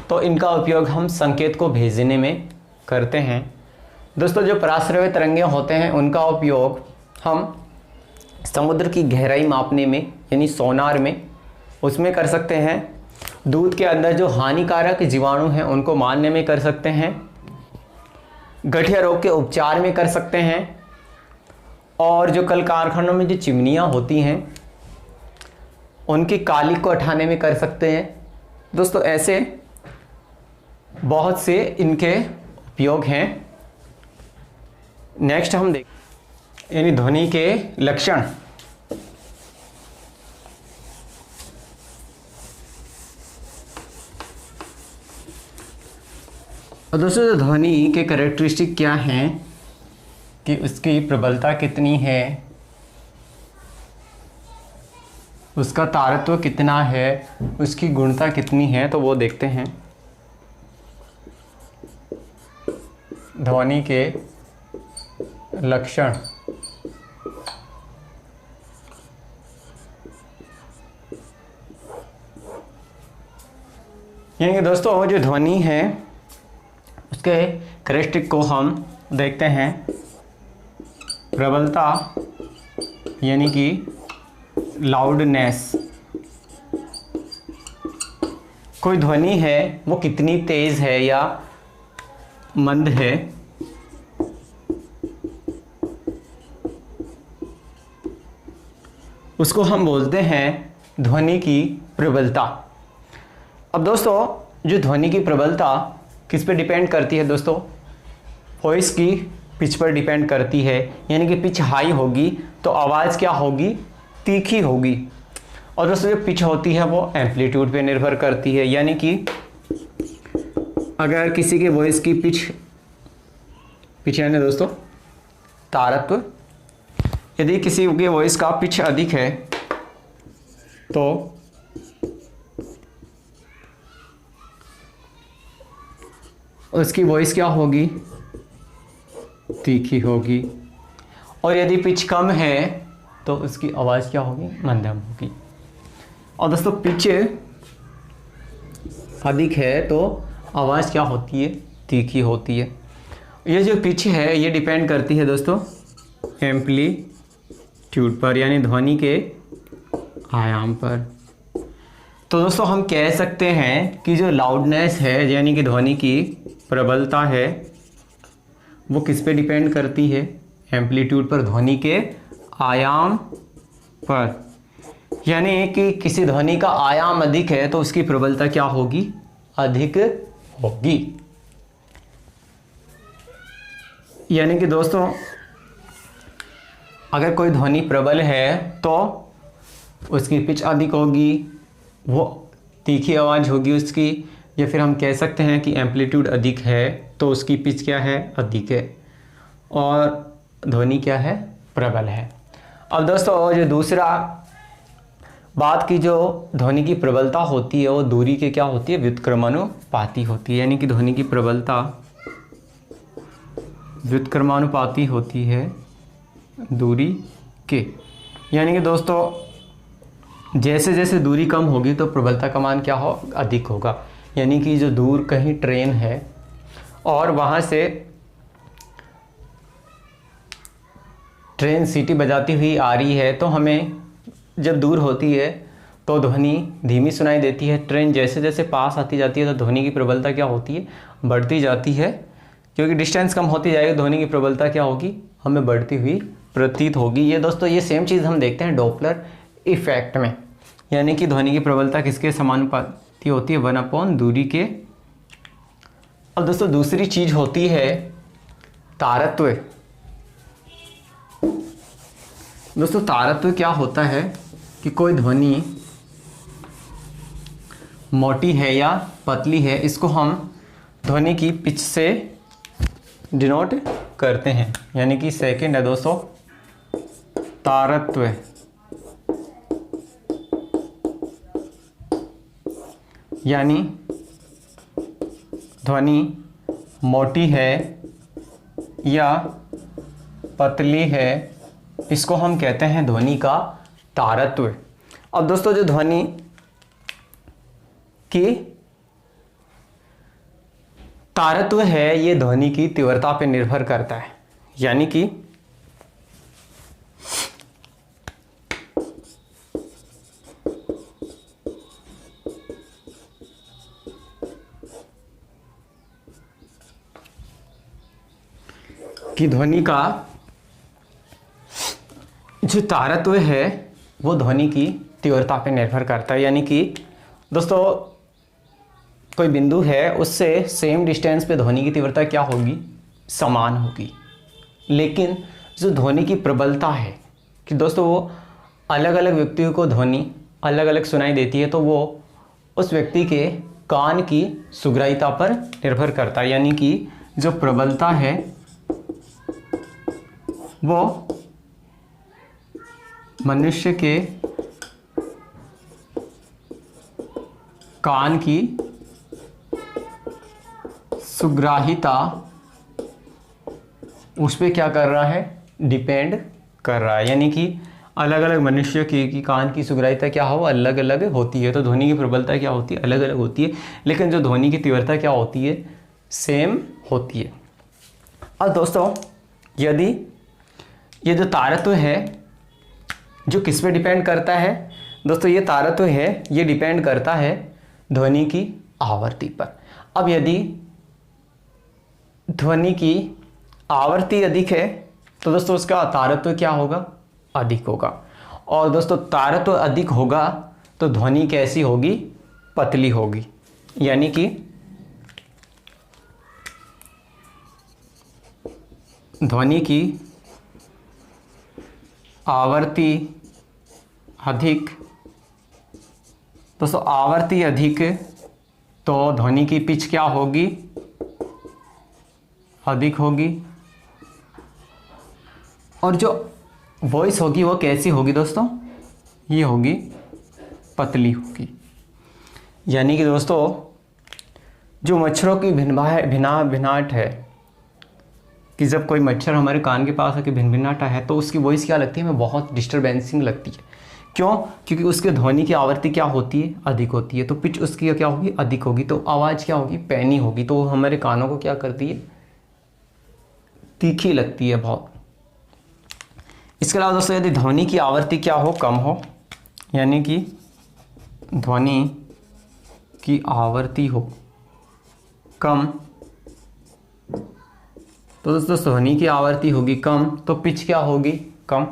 तो इनका उपयोग हम संकेत को भेजने में करते हैं। दोस्तों जो पराश्रव्य तरंगे होते हैं उनका उपयोग हम समुद्र की गहराई मापने में, यानी सोनार में, उसमें कर सकते हैं। दूध के अंदर जो हानिकारक जीवाणु हैं उनको मारने में कर सकते हैं। गठिया रोग के उपचार में कर सकते हैं। और जो कल कारखानों में जो चिमनियाँ होती हैं उनकी काली को हटाने में कर सकते हैं। दोस्तों ऐसे बहुत से इनके उपयोग हैं। नेक्स्ट हम देख, यानी ध्वनि के लक्षण। और दोस्तों जो ध्वनि के कैरेक्टरिस्टिक क्या हैं कि उसकी प्रबलता कितनी है, उसका तारत्व कितना है, उसकी गुणता कितनी है, तो वो देखते हैं। ध्वनि के लक्षण। यानी कि दोस्तों जो ध्वनि है उसके कैरेक्टरिस्टिक को हम देखते हैं। प्रबलता यानी कि लाउडनेस, कोई ध्वनि है वो कितनी तेज है या मंद है, उसको हम बोलते हैं ध्वनि की प्रबलता। अब दोस्तों जो ध्वनि की प्रबलता किस पे डिपेंड करती है दोस्तों? वॉइस की पिच पर डिपेंड करती है। यानी कि पिच हाई होगी तो आवाज़ क्या होगी? तीखी होगी। और दोस्तों जो पिच होती है वो एम्पलीट्यूड पे निर्भर करती है। यानी कि अगर किसी के वॉइस की पिच यानी दोस्तों तारत्व, यदि किसी के वॉइस का पिच अधिक है तो उसकी वॉइस क्या होगी? तीखी होगी। और यदि पिच कम है तो उसकी आवाज़ क्या होगी? मध्यम होगी। और दोस्तों पिच अधिक है तो आवाज़ क्या होती है? तीखी होती है। ये जो पिच है ये डिपेंड करती है दोस्तों एम्पलीट्यूड पर, यानी ध्वनि के आयाम पर। तो दोस्तों हम कह सकते हैं कि जो लाउडनेस है यानी कि ध्वनि की प्रबलता है वो किस पे डिपेंड करती है? एम्पलीट्यूड पर, ध्वनि के आयाम पर। यानी कि किसी ध्वनि का आयाम अधिक है तो उसकी प्रबलता क्या होगी? अधिक होगी। यानी कि दोस्तों अगर कोई ध्वनि प्रबल है तो उसकी पिच अधिक होगी, वो तीखी आवाज़ होगी उसकी। या फिर हम कह सकते हैं कि एम्पलीट्यूड अधिक है तो उसकी पिच क्या है? अधिक है। और ध्वनि क्या है? प्रबल है। अब दोस्तों जो दूसरा बात की, जो ध्वनि की प्रबलता होती है वो दूरी के क्या होती है? व्युत्क्रमानुपाती होती है। यानी कि ध्वनि की प्रबलता व्युत्क्रमानुपाती होती है दूरी के। यानी कि दोस्तों जैसे जैसे दूरी कम होगी तो प्रबलता का मान क्या हो? अधिक होगा। यानी कि जो दूर कहीं ट्रेन है और वहाँ से ट्रेन सीटी बजाती हुई आ रही है तो हमें जब दूर होती है तो ध्वनि धीमी सुनाई देती है। ट्रेन जैसे जैसे पास आती जाती है तो ध्वनि की प्रबलता क्या होती है? बढ़ती जाती है। क्योंकि डिस्टेंस कम होती जाएगी ध्वनि की प्रबलता क्या होगी? हमें बढ़ती हुई प्रतीत होगी। ये दोस्तों ये सेम चीज़ हम देखते हैं डॉपलर इफेक्ट में। यानी कि ध्वनि की प्रबलता किसके समानुपाती होती है? 1 दूरी के। अब दोस्तों दूसरी चीज होती है तारत्व। दोस्तों तारत्व क्या होता है कि कोई ध्वनि मोटी है या पतली है, इसको हम ध्वनि की पिच से डिनोट करते हैं। यानी कि सेकंड है दोस्तों तारत्व। यानी ध्वनि मोटी है या पतली है, इसको हम कहते हैं ध्वनि का तारत्व। अब दोस्तों जो ध्वनि की तारत्व है ये ध्वनि की तीव्रता पर निर्भर करता है। यानी कि ध्वनि का जो तारत्व है वो ध्वनि की तीव्रता पर निर्भर करता है। यानी कि दोस्तों कोई बिंदु है उससे सेम डिस्टेंस पे ध्वनि की तीव्रता क्या होगी? समान होगी। लेकिन जो ध्वनि की प्रबलता है कि दोस्तों वो अलग अलग व्यक्तियों को ध्वनि अलग अलग सुनाई देती है, तो वो उस व्यक्ति के कान की सुग्राह्यता पर निर्भर करता है। यानी कि जो प्रबलता है वो मनुष्य के कान की सुग्राह्यता उस पर क्या कर रहा है, डिपेंड कर रहा है। यानी कि अलग अलग मनुष्य की कान की सुगराइता क्या हो, अलग अलग होती है। तो ध्वनि की प्रबलता क्या होती है, अलग अलग होती है, लेकिन जो ध्वनि की तीव्रता क्या होती है, सेम होती है। अब दोस्तों यदि ये जो तारत्व है जो किस पे डिपेंड करता है दोस्तों, ये तारत्व है ये डिपेंड करता है ध्वनि की आवृत्ति पर। अब यदि ध्वनि की आवृत्ति अधिक है तो दोस्तों उसका तारत्व क्या होगा, अधिक होगा। और दोस्तों तारत्व अधिक होगा तो ध्वनि कैसी होगी, पतली होगी। यानी कि ध्वनि की आवृत्ति अधिक, दोस्तों आवृत्ति अधिक तो ध्वनि की पिच क्या होगी, अधिक होगी। और जो वॉइस होगी वो कैसी होगी दोस्तों, ये होगी पतली होगी। यानी कि दोस्तों जो मच्छरों की भिनाट है कि जब कोई मच्छर हमारे कान के पास आके भिनभिनाता है तो उसकी वॉइस क्या लगती है, हमें बहुत डिस्टर्बेंसिंग लगती है। क्यों, क्योंकि उसके ध्वनि की आवृत्ति क्या होती है, अधिक होती है। तो पिच उसकी क्या होगी, अधिक होगी, तो आवाज़ क्या होगी, पैनी होगी। तो हमारे कानों को क्या करती है, तीखी लगती है बहुत। इसके अलावा दोस्तों यदि ध्वनि की आवृत्ति क्या हो, कम हो, यानी कि ध्वनि की आवृत्ति हो कम, तो दोस्तों ध्वनि की आवृत्ति होगी कम तो पिच क्या होगी, कम,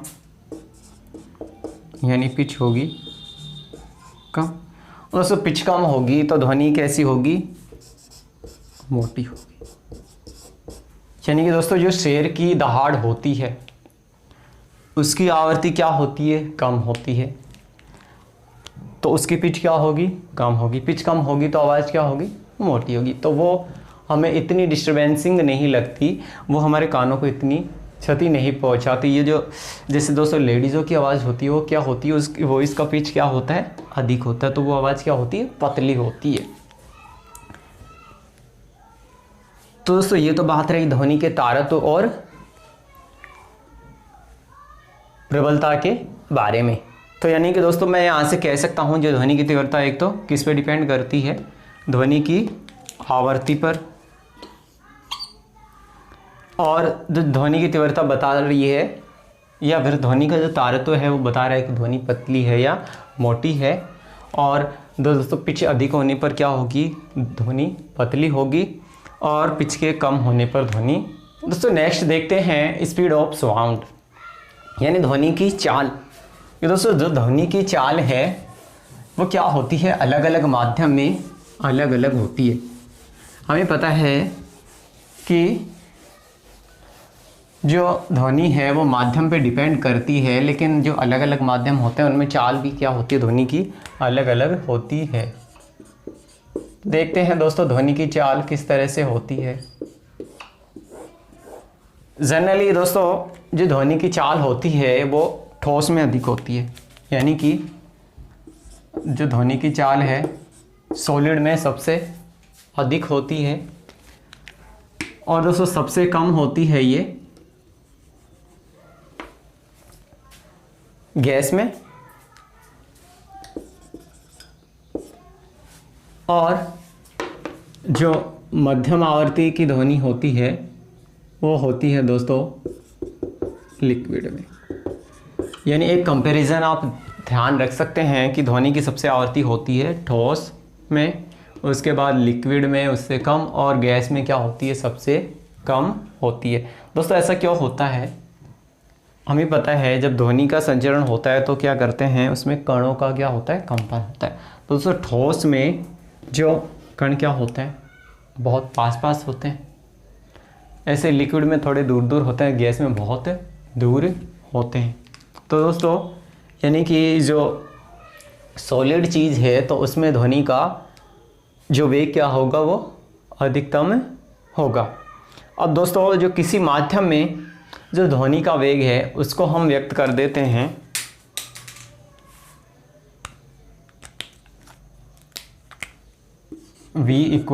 यानी पिच होगी कम। और दोस्तों पिच कम होगी तो ध्वनि कैसी होगी, मोटी होगी। यानी कि दोस्तों जो शेर की दहाड़ होती है उसकी आवृत्ति क्या होती है, कम होती है, तो उसकी पिच क्या होगी, कम होगी। पिच कम होगी तो आवाज़ क्या होगी, मोटी होगी। तो वो हमें इतनी डिस्टर्बेंसिंग नहीं लगती, वो हमारे कानों को इतनी क्षति नहीं पहुंचाती। ये जो जैसे दोस्तों लेडीज़ों की आवाज़ होती है वो क्या होती है, उसकी वॉइस का पिच क्या होता है, अधिक होता है, तो वो आवाज़ क्या होती है, पतली होती है। तो दोस्तों ये तो बात रही ध्वनि के तारत्व और प्रबलता के बारे में। तो यानी कि दोस्तों मैं यहाँ से कह सकता हूँ जो ध्वनि की तीव्रता एक तो किस पे डिपेंड करती है, ध्वनि की आवृत्ति पर, और जो ध्वनि की तीव्रता बता रही है या फिर ध्वनि का जो तारत्व है वो बता रहा है कि ध्वनि पतली है या मोटी है। और दोस्तों पिच अधिक होने पर क्या होगी, ध्वनि पतली होगी, और पिच के कम होने पर ध्वनि। दोस्तों नेक्स्ट देखते हैं स्पीड ऑफ साउंड, यानी ध्वनि की चाल। ये दोस्तों जो ध्वनि की चाल है वो क्या होती है, अलग अलग माध्यम में अलग अलग होती है। हमें पता है कि जो ध्वनि है वो माध्यम पे डिपेंड करती है, लेकिन जो अलग अलग माध्यम होते हैं उनमें चाल भी क्या होती है, ध्वनि की अलग अलग होती है। देखते हैं दोस्तों ध्वनि की चाल किस तरह से होती है। जनरली दोस्तों जो ध्वनि की चाल होती है वो ठोस में अधिक होती है, यानी कि जो ध्वनि की चाल है सॉलिड में सबसे अधिक होती है, और दोस्तों सबसे कम होती है ये गैस में, और जो मध्यम आवृत्ति की ध्वनि होती है वो होती है दोस्तों लिक्विड में। यानी एक कंपैरिजन आप ध्यान रख सकते हैं कि ध्वनि की सबसे आवृत्ति होती है ठोस में, उसके बाद लिक्विड में उससे कम, और गैस में क्या होती है, सबसे कम होती है। दोस्तों ऐसा क्यों होता है, हमें पता है जब ध्वनि का संचरण होता है तो क्या करते हैं, उसमें कणों का क्या होता है, कंपन होता है। तो दोस्तों ठोस में जो कण क्या होते हैं, बहुत पास पास होते हैं, ऐसे लिक्विड में थोड़े दूर दूर होते हैं, गैस में बहुत दूर होते हैं। तो दोस्तों यानी कि जो सॉलिड चीज़ है तो उसमें ध्वनि का जो वेग क्या होगा वो अधिकतम होगा। अब दोस्तों जो किसी माध्यम में जो ध्वनि का वेग है उसको हम व्यक्त कर देते हैं v =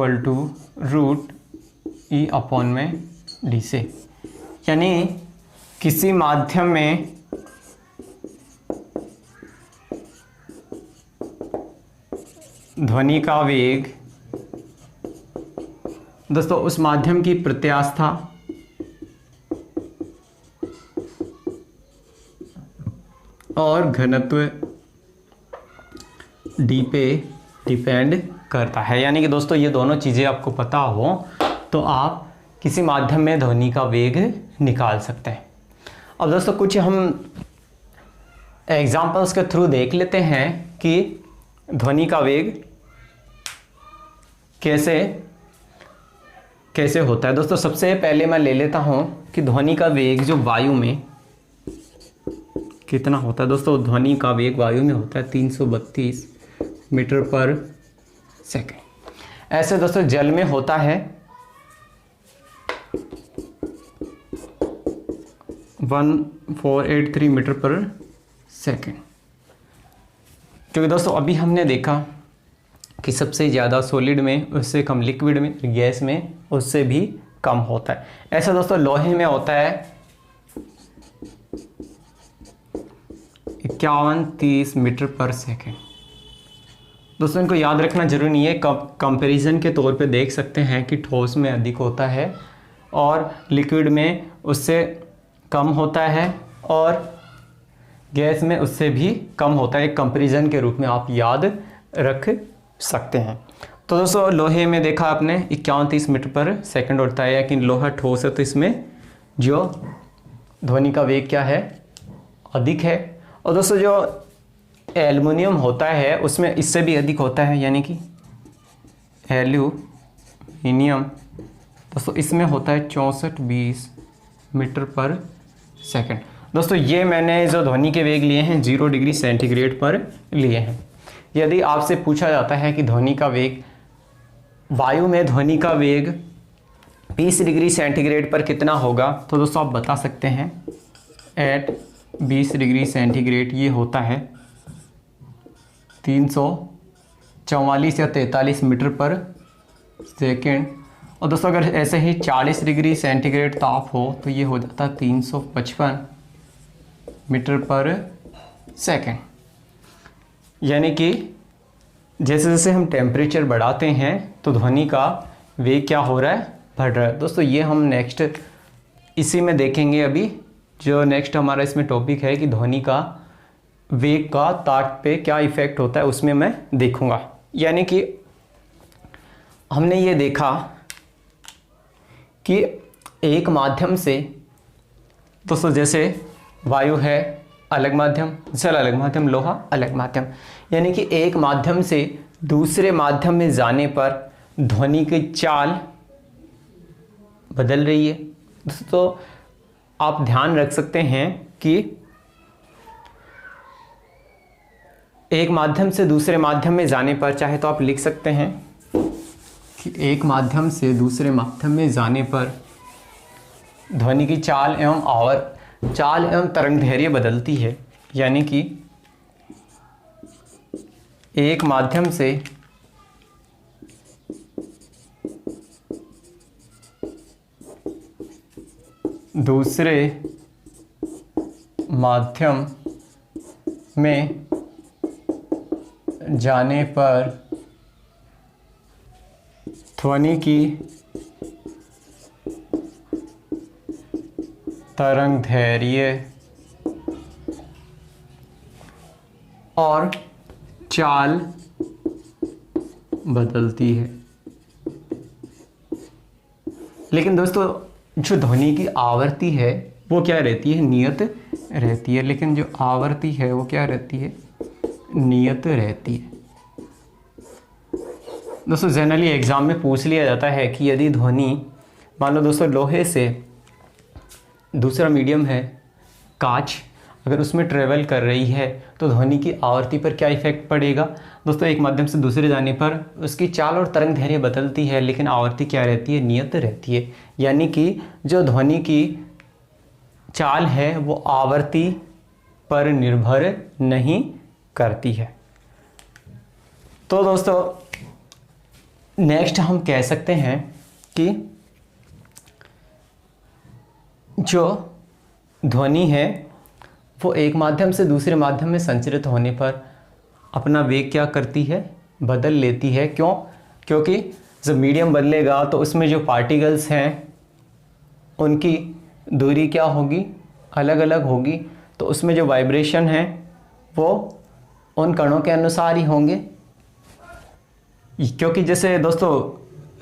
√e/d से। यानी किसी माध्यम में ध्वनि का वेग, दोस्तों उस माध्यम की प्रत्यास्था और घनत्व डी पे डिपेंड करता है। यानी कि दोस्तों ये दोनों चीज़ें आपको पता हो तो आप किसी माध्यम में ध्वनि का वेग निकाल सकते हैं। अब दोस्तों कुछ हम एग्जांपल्स के थ्रू देख लेते हैं कि ध्वनि का वेग कैसे होता है। दोस्तों सबसे पहले मैं ले लेता हूं कि ध्वनि का वेग जो वायु में कितना होता है। दोस्तों ध्वनि का वेग वायु में होता है 332 मीटर पर सेकंड। ऐसे दोस्तों जल में होता है 1483 मीटर पर सेकंड। क्योंकि दोस्तों अभी हमने देखा कि सबसे ज़्यादा सॉलिड में, उससे कम लिक्विड में, गैस में उससे भी कम होता है। ऐसा दोस्तों लोहे में होता है 5130 मीटर पर सेकंड। दोस्तों इनको याद रखना जरूरी नहीं है, कंपैरिजन के तौर पे देख सकते हैं कि ठोस में अधिक होता है और लिक्विड में उससे कम होता है और गैस में उससे भी कम होता है। एक कंपैरिजन के रूप में आप याद रख सकते हैं। तो दोस्तों लोहे में देखा आपने 5130 मीटर पर सेकंड होता है, लेकिन लोहा ठोस है तो इसमें जो ध्वनि का वेग क्या है, अधिक है। और दोस्तों जो एल्युमिनियम होता है उसमें इससे भी अधिक होता है, यानी कि एल्यूमिनियम दोस्तों इसमें होता है 6420 मीटर पर सेकंड। दोस्तों ये मैंने जो ध्वनि के वेग लिए हैं 0 डिग्री सेंटीग्रेड पर लिए हैं। यदि आपसे पूछा जाता है कि ध्वनि का वेग, वायु में ध्वनि का वेग 20 डिग्री सेंटीग्रेड पर कितना होगा, तो दोस्तों आप बता सकते हैं एट 20 डिग्री सेंटीग्रेड ये होता है 344 या 43 मीटर पर सेकेंड। और दोस्तों अगर ऐसे ही 40 डिग्री सेंटीग्रेड ताप हो तो ये हो जाता है 355 मीटर पर सेकेंड। यानी कि जैसे जैसे हम टेम्परेचर बढ़ाते हैं तो ध्वनि का वेग क्या हो रहा है, बढ़ रहा है। दोस्तों ये हम नेक्स्ट इसी में देखेंगे। अभी जो नेक्स्ट हमारा इसमें टॉपिक है कि ध्वनि का वेग का ताप पे क्या इफ़ेक्ट होता है, उसमें मैं देखूंगा। यानी कि हमने ये देखा कि एक माध्यम से, दोस्तों जैसे वायु है अलग माध्यम, जल अलग माध्यम, लोहा अलग माध्यम, यानी कि एक माध्यम से दूसरे माध्यम में जाने पर ध्वनि की चाल बदल रही है। दोस्तों आप ध्यान रख सकते हैं कि एक माध्यम से दूसरे माध्यम में जाने पर, चाहे तो आप लिख सकते हैं कि एक माध्यम से दूसरे माध्यम में जाने पर ध्वनि की चाल एवं तरंग दैर्घ्य बदलती है। यानी कि एक माध्यम से दूसरे माध्यम में जाने पर ध्वनि की तरंग दैर्घ्य और चाल बदलती है। लेकिन दोस्तों जो ध्वनि की आवृत्ति है वो क्या रहती है, नियत रहती है। लेकिन जो आवृत्ति है वो क्या रहती है, नियत रहती है। दोस्तों जनरली एग्जाम में पूछ लिया जाता है कि यदि ध्वनि, मान लो दोस्तों लोहे से दूसरा मीडियम है कांच, अगर उसमें ट्रेवल कर रही है तो ध्वनि की आवृत्ति पर क्या इफेक्ट पड़ेगा। दोस्तों एक माध्यम से दूसरे जाने पर उसकी चाल और तरंग दैर्घ्य बदलती है, लेकिन आवृत्ति क्या रहती है, नियत रहती है। यानी कि जो ध्वनि की चाल है वो आवृत्ति पर निर्भर नहीं करती है। तो दोस्तों नेक्स्ट हम कह सकते हैं कि जो ध्वनि है वो एक माध्यम से दूसरे माध्यम में संचरित होने पर अपना वेग क्या करती है, बदल लेती है। क्यों? क्योंकि जब मीडियम बदलेगा तो उसमें जो पार्टिकल्स हैं उनकी दूरी क्या होगी, अलग अलग होगी। तो उसमें जो वाइब्रेशन है वो उन कणों के अनुसार ही होंगे। क्योंकि जैसे दोस्तों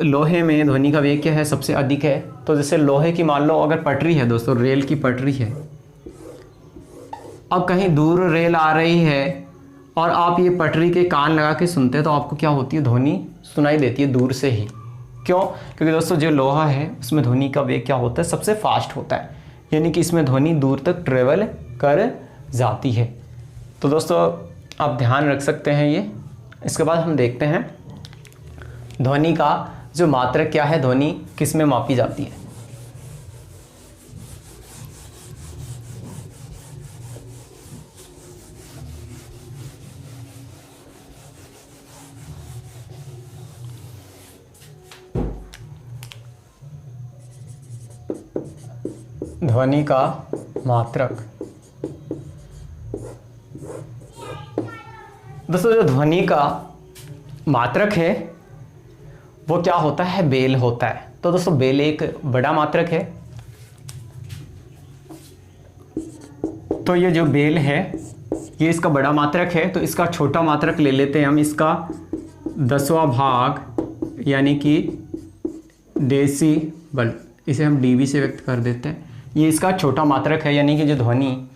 लोहे में ध्वनि का वेग क्या है, सबसे अधिक है। तो जैसे लोहे की मान लो अगर पटरी है दोस्तों, रेल की पटरी है, अब कहीं दूर रेल आ रही है और आप ये पटरी के कान लगा के सुनते हैं तो आपको क्या होती है, ध्वनि सुनाई देती है दूर से ही। क्यों? क्योंकि दोस्तों जो लोहा है उसमें ध्वनि का वेग क्या होता है, सबसे फास्ट होता है, यानी कि इसमें ध्वनि दूर तक ट्रेवल कर जाती है। तो दोस्तों आप ध्यान रख सकते हैं ये। इसके बाद हम देखते हैं ध्वनि का जो मात्रक क्या है, ध्वनि किस में मापी जाती है। ध्वनि का मात्रक दोस्तों, जो ध्वनि का मात्रक है वो क्या होता है, बेल होता है। तो दोस्तों बेल एक बड़ा मात्रक है। तो ये जो बेल है ये इसका बड़ा मात्रक है। तो इसका छोटा मात्रक ले लेते हैं हम, इसका 10वां भाग यानी कि डेसीबल, इसे हम डीबी से व्यक्त कर देते हैं। ये इसका छोटा मात्रक है, यानी कि जो ध्वनि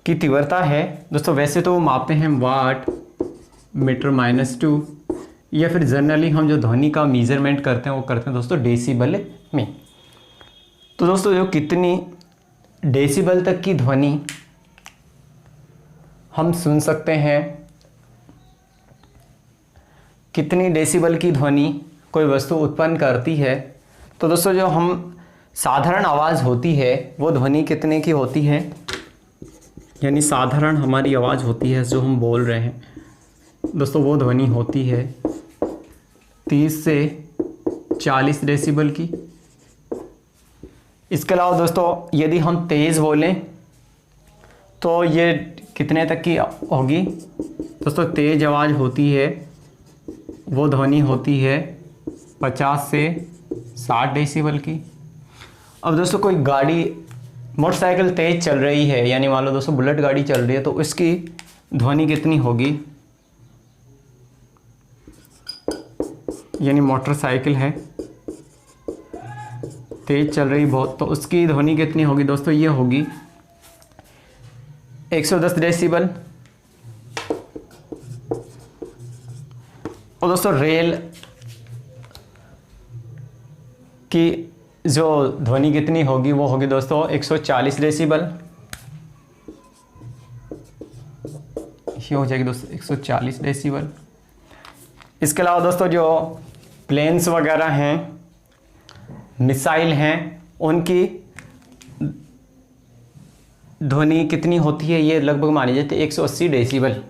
की तीव्रता है दोस्तों, वैसे तो वो मापते हैं वाट मीटर -2, या फिर जनरली हम जो ध्वनि का मेजरमेंट करते हैं वो करते हैं दोस्तों डेसिबल में। तो दोस्तों जो कितनी डेसिबल तक की ध्वनि हम सुन सकते हैं, कितनी डेसिबल की ध्वनि कोई वस्तु उत्पन्न करती है। तो दोस्तों जो हम साधारण आवाज़ होती है वो ध्वनि कितने की होती है, यानी साधारण हमारी आवाज़ होती है जो हम बोल रहे हैं दोस्तों, वो ध्वनि होती है 30 से 40 डेसिबल की। इसके अलावा दोस्तों यदि हम तेज़ बोलें तो ये कितने तक की होगी दोस्तों, तेज़ आवाज़ होती है वो ध्वनि होती है 50 से 60 डेसिबल की। अब दोस्तों कोई गाड़ी, मोटरसाइकिल तेज़ चल रही है, यानी मान लो दोस्तों बुलेट गाड़ी चल रही है, तो इसकी ध्वनि कितनी होगी, यानी मोटरसाइकिल है तेज़ चल रही बहुत, तो उसकी ध्वनि कितनी होगी दोस्तों, ये होगी 110 डेसिबल। और दोस्तों रेल की जो ध्वनि कितनी होगी वो होगी दोस्तों 140 डेसिबल। ये हो जाएगी दोस्तों 140 डेसिबल। इसके अलावा दोस्तों जो प्लेन्स वगैरह हैं, मिसाइल हैं, उनकी ध्वनि कितनी होती है, ये लगभग मानी जाती है 180 डेसिबल।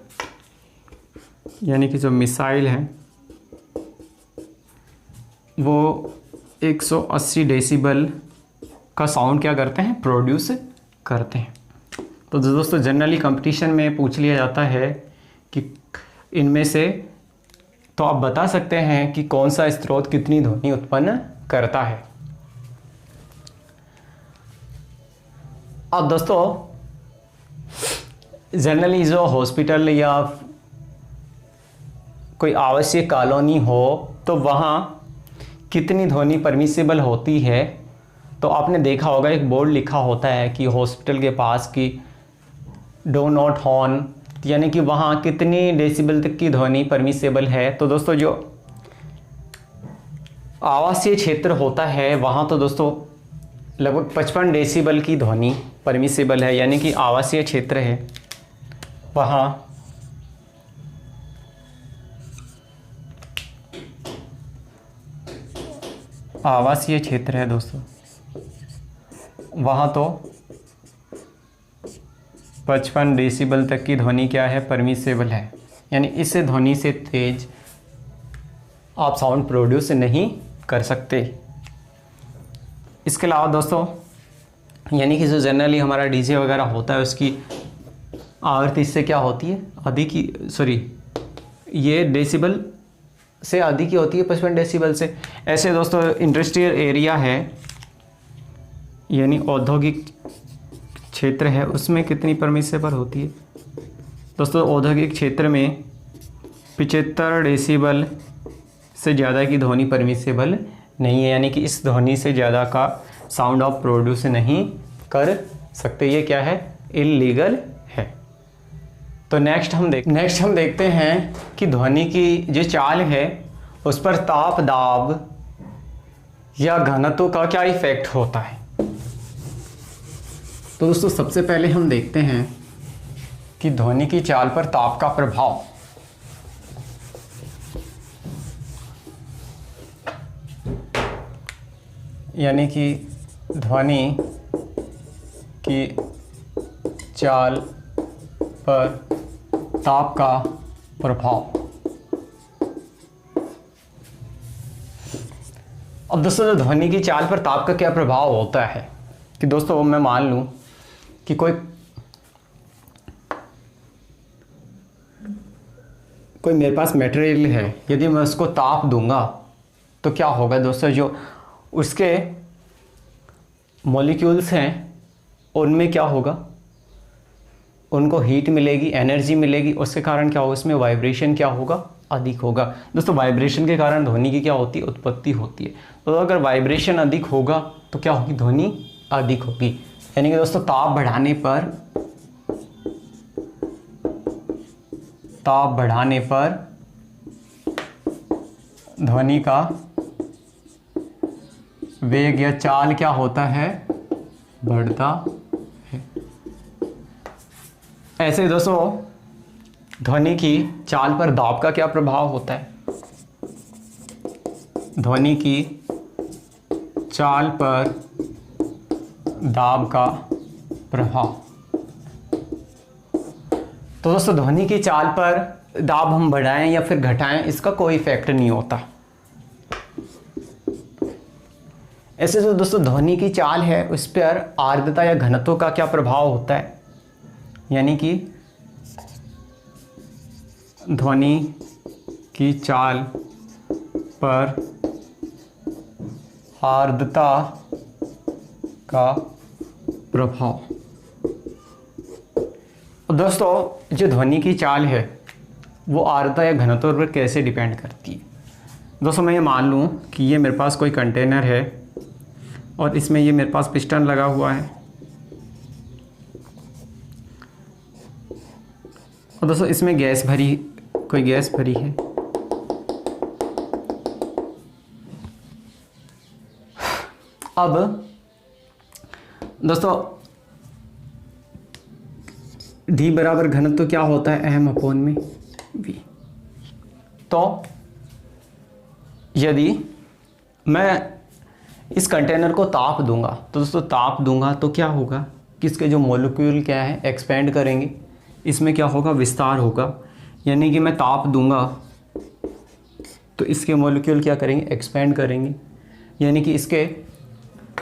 यानी कि जो मिसाइल हैं वो 180 डेसिबल का साउंड क्या करते हैं, प्रोड्यूस करते हैं। तो दोस्तों जनरली कंपटीशन में पूछ लिया जाता है कि इनमें से तो आप बता सकते हैं कि कौन सा स्रोत कितनी ध्वनि उत्पन्न करता है। अब दोस्तों जनरली जो हॉस्पिटल या कोई आवासीय कॉलोनी हो तो वहाँ कितनी ध्वनि परमिसिबल होती है, तो आपने देखा होगा एक बोर्ड लिखा होता है कि हॉस्पिटल के पास की डो नॉट हॉर्न, यानी कि वहाँ कितनी डेसिबल तक की ध्वनि परमिसिबल है। तो दोस्तों जो आवासीय क्षेत्र होता है वहाँ तो दोस्तों लगभग 55 डेसिबल की ध्वनि परमिसिबल है, यानी कि आवासीय क्षेत्र है वहाँ आवासीय क्षेत्र है दोस्तों, वहाँ तो 55 डेसिबल तक की ध्वनि क्या है, परमिसिबल है, यानी इस ध्वनि से तेज आप साउंड प्रोड्यूस नहीं कर सकते। इसके अलावा दोस्तों यानी कि जो जनरली हमारा डीजे वगैरह होता है उसकी आवृत्ति इससे क्या होती है, अधिक की, सॉरी ये डेसिबल से अधिक की होती है, 55 डेसिबल से। ऐसे दोस्तों इंडस्ट्रियल एरिया है यानी औद्योगिक क्षेत्र है, उसमें कितनी परमिसिबल होती है दोस्तों? औद्योगिक क्षेत्र में 75 डेसिबल से ज़्यादा की ध्वनि परमिसिबल नहीं है, यानी कि इस ध्वनि से ज़्यादा का साउंड आप प्रोड्यूस नहीं कर सकते। ये क्या है? इल्लीगल है। तो नेक्स्ट हम देखते हैं कि ध्वनि की जो चाल है उस पर ताप, दाब या घनत्व का क्या इफेक्ट होता है। तो दोस्तों सबसे पहले हम देखते हैं कि ध्वनि की चाल पर ताप का प्रभाव। यानी कि ध्वनि की चाल पर ताप का प्रभाव। अब दोस्तों जो ध्वनि की चाल पर ताप का क्या प्रभाव होता है कि दोस्तों मैं मान लूं कि कोई मेरे पास मटेरियल है, यदि मैं उसको ताप दूंगा तो क्या होगा दोस्तों? जो उसके मॉलिक्यूल्स हैं उनमें क्या होगा? उनको हीट मिलेगी, एनर्जी मिलेगी, उसके कारण क्या होगा? उसमें वाइब्रेशन क्या होगा? अधिक होगा। दोस्तों वाइब्रेशन के कारण ध्वनि की क्या होती है? उत्पत्ति होती है। तो अगर वाइब्रेशन अधिक होगा तो क्या होगी? ध्वनि अधिक होगी। यानी कि दोस्तों ताप बढ़ाने पर ध्वनि का वेग या चाल क्या होता है? बढ़ता है। ऐसे दोस्तों ध्वनि की चाल पर दाब का क्या प्रभाव होता है? ध्वनि की चाल पर दाब का प्रभाव। तो दोस्तों ध्वनि की चाल पर दाब हम बढ़ाएं या फिर घटाएं, इसका कोई इफेक्ट नहीं होता। ऐसे जो दोस्तों ध्वनि की चाल है उस पर आर्द्रता या घनत्व का क्या प्रभाव होता है? यानी कि ध्वनि की चाल पर आर्द्रता का प्रभाव। दोस्तों जो ध्वनि की चाल है वो आर्द्रता या घनत्व पर कैसे डिपेंड करती है? दोस्तों मैं ये मान लूँ कि ये मेरे पास कोई कंटेनर है और इसमें ये मेरे पास पिस्टन लगा हुआ है और दोस्तों इसमें कोई गैस भरी है। अब दोस्तों डी बराबर घनत्व क्या होता है? m अपॉन में v। तो यदि मैं इस कंटेनर को ताप दूंगा तो दोस्तों ताप दूंगा तो क्या होगा कि इसके जो मॉलिक्यूल क्या है एक्सपेंड करेंगे, इसमें क्या होगा? विस्तार होगा। यानी कि मैं ताप दूंगा तो इसके मॉलिक्यूल क्या करेंगे? एक्सपेंड करेंगे। यानी कि इसके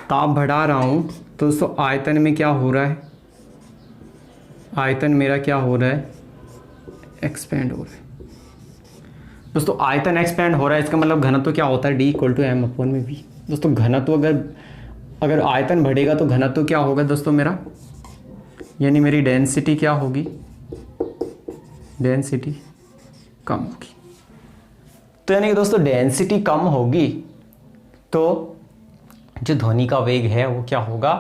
ताप बढ़ा रहा हूँ तो दोस्तों आयतन में क्या हो रहा है? आयतन मेरा क्या हो रहा है? एक्सपेंड हो रहा है। दोस्तों आयतन एक्सपेंड हो रहा है, इसका मतलब घनत्व क्या होता है? D = m अपॉन में v। दोस्तों घनत्व अगर आयतन बढ़ेगा तो घनत्व क्या होगा दोस्तों मेरा? यानी मेरी डेंसिटी क्या होगी? डेंसिटी कम होगी। तो यानी कि दोस्तों डेंसिटी कम होगी तो जो ध्वनि का वेग है वो क्या होगा?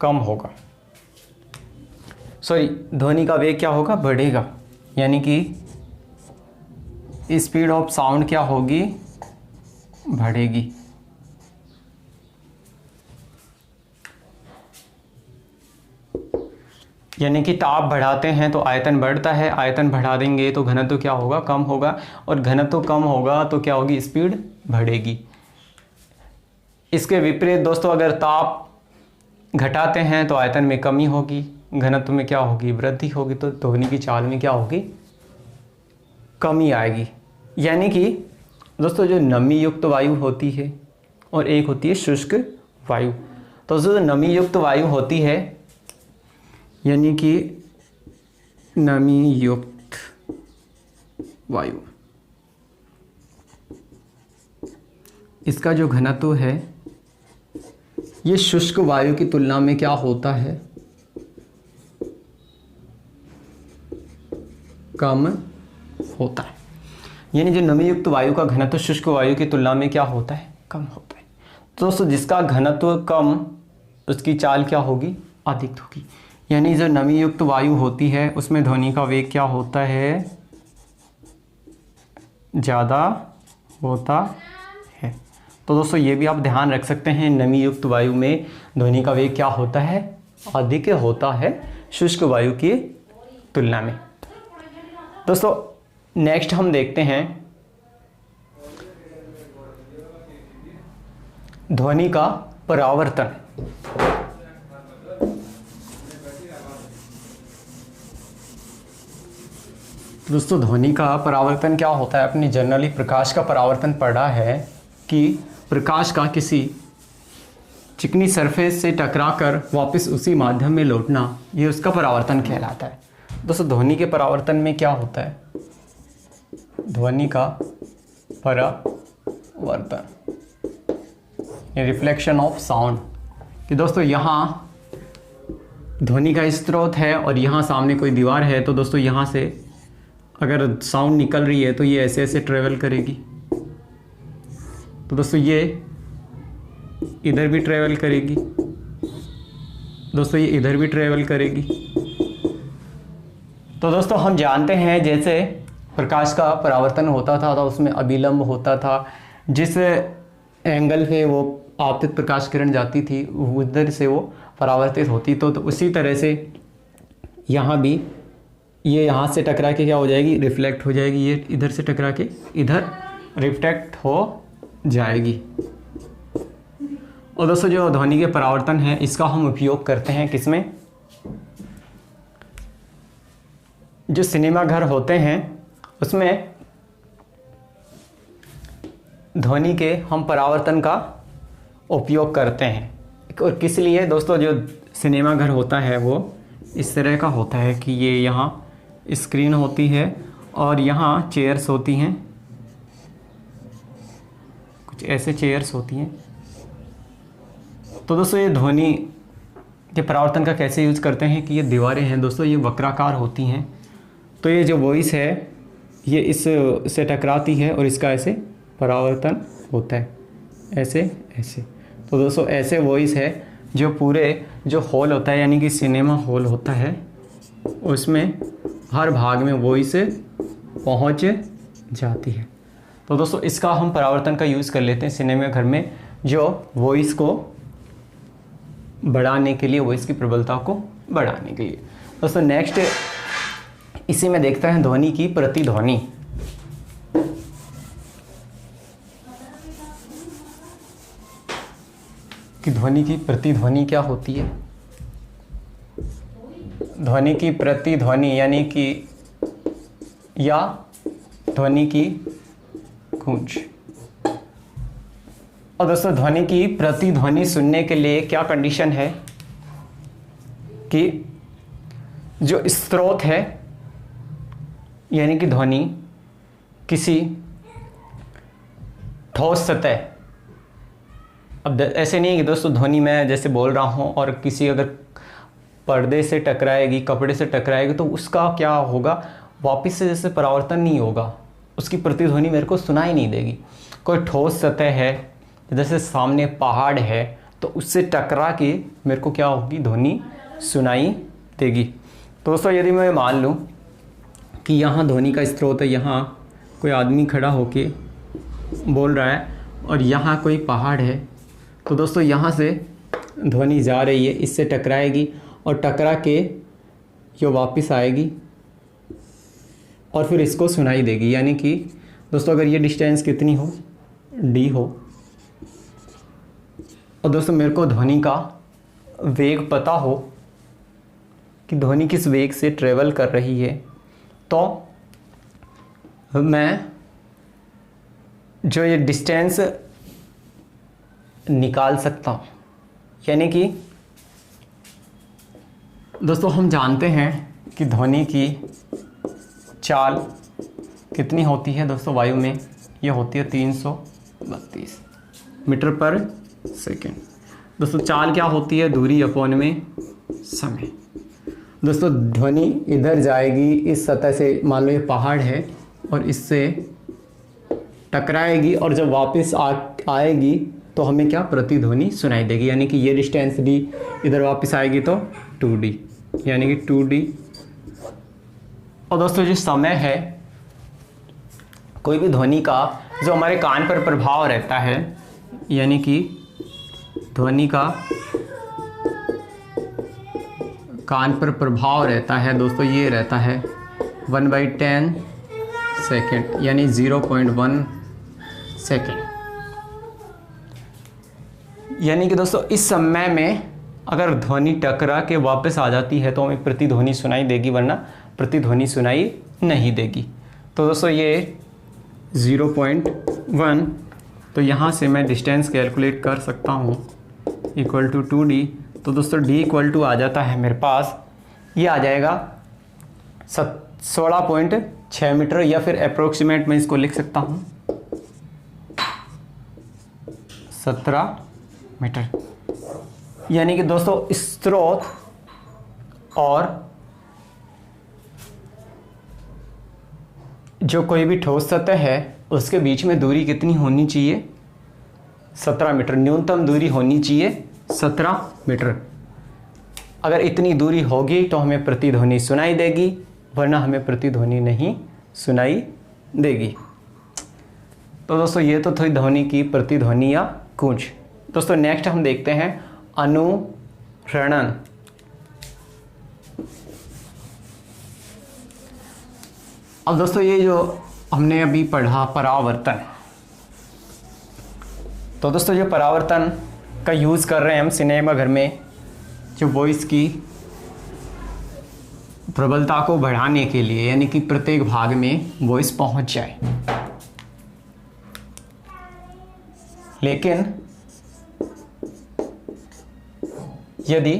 कम होगा। सॉरी, ध्वनि का वेग क्या होगा? बढ़ेगा। यानी कि स्पीड ऑफ साउंड क्या होगी? बढ़ेगी। यानी कि ताप बढ़ाते हैं तो आयतन बढ़ता है, आयतन बढ़ा देंगे तो घनत्व क्या होगा? कम होगा, और घनत्व कम होगा तो क्या होगी? स्पीड बढ़ेगी। इसके विपरीत दोस्तों अगर ताप घटाते हैं तो आयतन में कमी होगी, घनत्व में क्या होगी? वृद्धि होगी। तो ध्वनि की चाल में क्या होगी? कमी आएगी। यानी कि दोस्तों जो नमी युक्त वायु होती है और एक होती है शुष्क वायु। तो जो नमी युक्त वायु होती है, यानी कि नमी युक्त वायु, इसका जो घनत्व है ये शुष्क वायु की तुलना में क्या होता है, कम होता है। यानी जो नमी युक्त वायु का घनत्व शुष्क वायु की तुलना में क्या होता है, कम होता है। तो दोस्तों जिसका घनत्व कम उसकी चाल क्या होगी, अधिक होगी। यानी जो नमी युक्त वायु होती है उसमें ध्वनि का वेग क्या होता है, ज़्यादा होता है। तो दोस्तों ये भी आप ध्यान रख सकते हैं, नमी युक्त वायु में ध्वनि का वेग क्या होता है, अधिक होता है शुष्क वायु की तुलना में। दोस्तों नेक्स्ट हम देखते हैं ध्वनि का परावर्तन। दोस्तों ध्वनि का परावर्तन क्या होता है, अपने जनरली प्रकाश का परावर्तन पढ़ा है कि प्रकाश का किसी चिकनी सरफेस से टकराकर वापस उसी माध्यम में लौटना, ये उसका परावर्तन कहलाता है। दोस्तों ध्वनि के परावर्तन में क्या होता है, ध्वनि का परावर्तन, रिफ्लेक्शन ऑफ साउंड। कि दोस्तों यहाँ ध्वनि का स्रोत है और यहाँ सामने कोई दीवार है, तो दोस्तों यहाँ से अगर साउंड निकल रही है तो ये ऐसे ऐसे ट्रेवल करेगी। तो दोस्तों ये इधर भी ट्रेवल करेगी, दोस्तों ये इधर भी ट्रेवल करेगी। तो दोस्तों हम जानते हैं जैसे प्रकाश का परावर्तन होता था तो उसमें अभिलंब होता था, जिस एंगल पे वो आपतित प्रकाश किरण जाती थी उधर से वो परावर्तित होती। तो उसी तरह से यहाँ भी ये यहाँ से टकरा के क्या हो जाएगी, रिफ्लेक्ट हो जाएगी, ये इधर से टकरा के इधर रिफ्लेक्ट हो जाएगी। और दोस्तों जो ध्वनि के परावर्तन है इसका हम उपयोग करते हैं किसमें, जो सिनेमा घर होते हैं उसमें ध्वनि के हम परावर्तन का उपयोग करते हैं। और किस लिए दोस्तों, जो सिनेमा घर होता है वो इस तरह का होता है कि ये यहाँ स्क्रीन होती है और यहाँ चेयर्स होती हैं, कुछ ऐसे चेयर्स होती हैं। तो दोस्तों ये ध्वनि के परावर्तन का कैसे यूज़ करते हैं कि ये दीवारें हैं दोस्तों, ये वक्राकार होती हैं। तो ये जो वॉइस है ये इस से टकराती है और इसका ऐसे परावर्तन होता है, ऐसे ऐसे। तो दोस्तों ऐसे वॉइस है जो पूरे जो हॉल होता है, यानी कि सिनेमा हॉल होता है, उसमें हर भाग में वॉइस पहुंच जाती है। तो दोस्तों इसका हम परावर्तन का यूज़ कर लेते हैं सिनेमा घर में, जो वॉइस को बढ़ाने के लिए, वॉइस की प्रबलता को बढ़ाने के लिए। दोस्तों नेक्स्ट इसी में देखते हैं ध्वनि की प्रतिध्वनि। कि ध्वनि की प्रतिध्वनि क्या होती है। ध्वनि की प्रतिध्वनि यानी कि या ध्वनि की गूंज। और दोस्तों ध्वनि की प्रतिध्वनि सुनने के लिए क्या कंडीशन है कि जो स्रोत है यानी कि ध्वनि किसी ठोस सतह, अब ऐसे नहीं है कि दोस्तों ध्वनि मैं जैसे बोल रहा हूँ और किसी अगर पर्दे से टकराएगी, कपड़े से टकराएगी तो उसका क्या होगा, वापस से जैसे परावर्तन नहीं होगा, उसकी प्रतिध्वनि मेरे को सुनाई नहीं देगी। कोई ठोस सतह है जैसे सामने पहाड़ है तो उससे टकरा के मेरे को क्या होगी, ध्वनि सुनाई देगी। तो दोस्तों यदि मैं मान लूँ कि यहाँ ध्वनि का स्रोत है, यहाँ कोई आदमी खड़ा होके बोल रहा है और यहाँ कोई पहाड़ है, तो दोस्तों यहाँ से ध्वनि जा रही है, इससे टकराएगी और टकरा के ये वापस आएगी और फिर इसको सुनाई देगी। यानी कि दोस्तों अगर ये डिस्टेंस कितनी हो, d हो, और दोस्तों मेरे को ध्वनि का वेग पता हो कि ध्वनि किस वेग से ट्रेवल कर रही है, तो मैं जो ये डिस्टेंस निकाल सकता हूँ, यानी कि दोस्तों हम जानते हैं कि ध्वनि की चाल कितनी होती है दोस्तों वायु में, ये होती है 332 मीटर पर सेकेंड। दोस्तों चाल क्या होती है, दूरी अपॉन में समय। दोस्तों ध्वनि इधर जाएगी इस सतह से, मान लो ये पहाड़ है और इससे टकराएगी और जब वापस आएगी तो हमें क्या प्रतिध्वनि सुनाई देगी, यानी कि ये डिस्टेंस d इधर वापस आएगी तो 2d, यानी कि 2d। और दोस्तों जो समय है, कोई भी ध्वनि का जो हमारे कान पर प्रभाव रहता है, यानी कि ध्वनि का कान पर प्रभाव रहता है दोस्तों, ये रहता है 1/10 सेकेंड, यानी 0.1 सेकेंड। यानी कि दोस्तों इस समय में अगर ध्वनि टकरा के वापस आ जाती है तो हमें प्रतिध्वनि सुनाई देगी, वरना प्रतिध्वनि सुनाई नहीं देगी। तो दोस्तों ये 0.1, तो यहाँ से मैं डिस्टेंस कैलकुलेट कर सकता हूँ इक्वल टू 2d। तो दोस्तों d इक्वल टू आ जाता है मेरे पास, ये आ जाएगा 16.6 मीटर, या फिर अप्रोक्सीमेट मैं इसको लिख सकता हूँ 17 मीटर। यानी कि दोस्तों स्रोत और जो कोई भी ठोस सतह है उसके बीच में दूरी कितनी होनी चाहिए, 17 मीटर। न्यूनतम दूरी होनी चाहिए 17 मीटर। अगर इतनी दूरी होगी तो हमें प्रतिध्वनि सुनाई देगी, वरना हमें प्रतिध्वनि नहीं सुनाई देगी। तो दोस्तों ये तो थी ध्वनि की प्रतिध्वनि या गूंज। दोस्तों नेक्स्ट हम देखते हैं अनुरणन। अब दोस्तों ये जो हमने अभी पढ़ा परावर्तन, तो दोस्तों जो परावर्तन का यूज़ कर रहे हैं हम सिनेमा घर में, जो वॉइस की प्रबलता को बढ़ाने के लिए, यानी कि प्रत्येक भाग में वॉइस पहुंच जाए। लेकिन यदि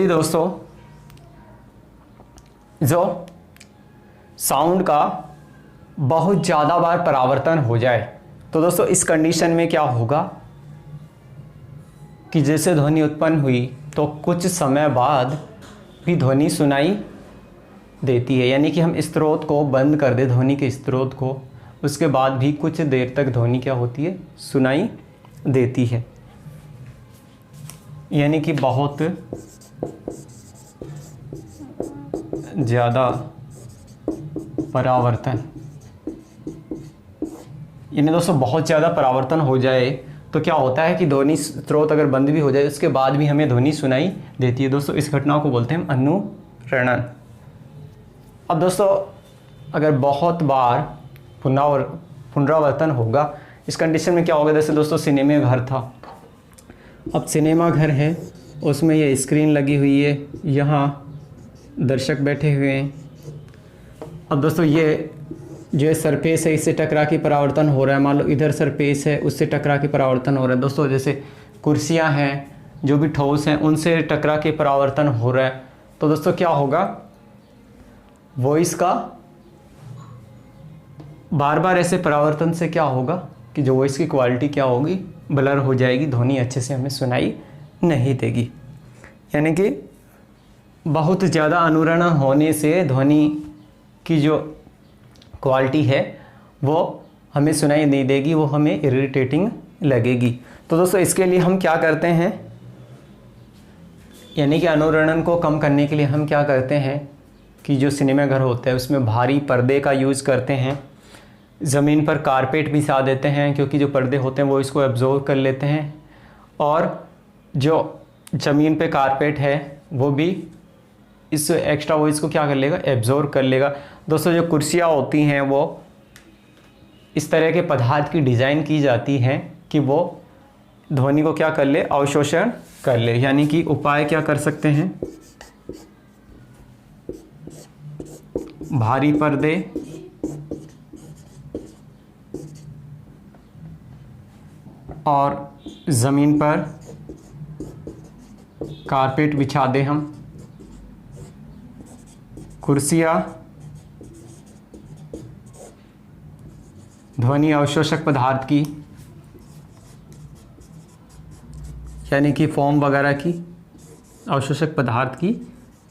दोस्तों जो साउंड का बहुत ज़्यादा बार परावर्तन हो जाए, तो दोस्तों इस कंडीशन में क्या होगा कि जैसे ध्वनि उत्पन्न हुई तो कुछ समय बाद भी ध्वनि सुनाई देती है। यानी कि हम स्रोत को बंद कर दे, ध्वनि के स्रोत को, उसके बाद भी कुछ देर तक ध्वनि क्या होती है, सुनाई देती है। यानी कि बहुत ज़्यादा परावर्तन, यानी दोस्तों बहुत ज़्यादा परावर्तन हो जाए तो क्या होता है कि ध्वनि स्रोत अगर बंद भी हो जाए उसके बाद भी हमें ध्वनि सुनाई देती है। दोस्तों इस घटना को बोलते हैं अनुरणन। अब दोस्तों अगर बहुत बार पुनरावर्तन होगा, इस कंडीशन में क्या होगा, जैसे दोस्तों सिनेमा घर था, अब सिनेमा घर है, उसमें ये स्क्रीन लगी हुई है, यहाँ दर्शक बैठे हुए हैं। अब दोस्तों ये जो सरफेस है इससे टकरा के परावर्तन हो रहा है, मान लो इधर सरफेस है उससे टकरा के परावर्तन हो रहा है। दोस्तों जैसे कुर्सियां हैं, जो भी ठोस हैं, उनसे टकरा के परावर्तन हो रहा है। तो दोस्तों क्या होगा, वॉइस का बार बार ऐसे परावर्तन से क्या होगा कि जो वॉइस की क्वालिटी क्या होगी, ब्लर हो जाएगी, ध्वनि अच्छे से हमें सुनाई नहीं देगी। यानी कि बहुत ज़्यादा अनुरणन होने से ध्वनि की जो क्वालिटी है वो हमें सुनाई नहीं देगी, वो हमें इरिटेटिंग लगेगी। तो दोस्तों इसके लिए हम क्या करते हैं, यानी कि अनुरणन को कम करने के लिए हम क्या करते हैं कि जो सिनेमा घर होता है उसमें भारी पर्दे का यूज़ करते हैं, ज़मीन पर कारपेट बिछा देते हैं, क्योंकि जो पर्दे होते हैं वो इसको एब्जॉर्ब कर लेते हैं, और जो ज़मीन पे कारपेट है वो भी इस एक्स्ट्रा वॉइस को क्या कर लेगा, एब्जॉर्ब कर लेगा। दोस्तों जो कुर्सियाँ होती हैं वो इस तरह के पदार्थ की डिज़ाइन की जाती हैं कि वो ध्वनि को क्या कर ले, अवशोषण कर ले। यानी कि उपाय क्या कर सकते हैं, भारी पर्दे और ज़मीन पर कारपेट बिछा दें हम, कुर्सियाँ ध्वनि अवशोषक पदार्थ की यानी कि फोम वगैरह की अवशोषक पदार्थ की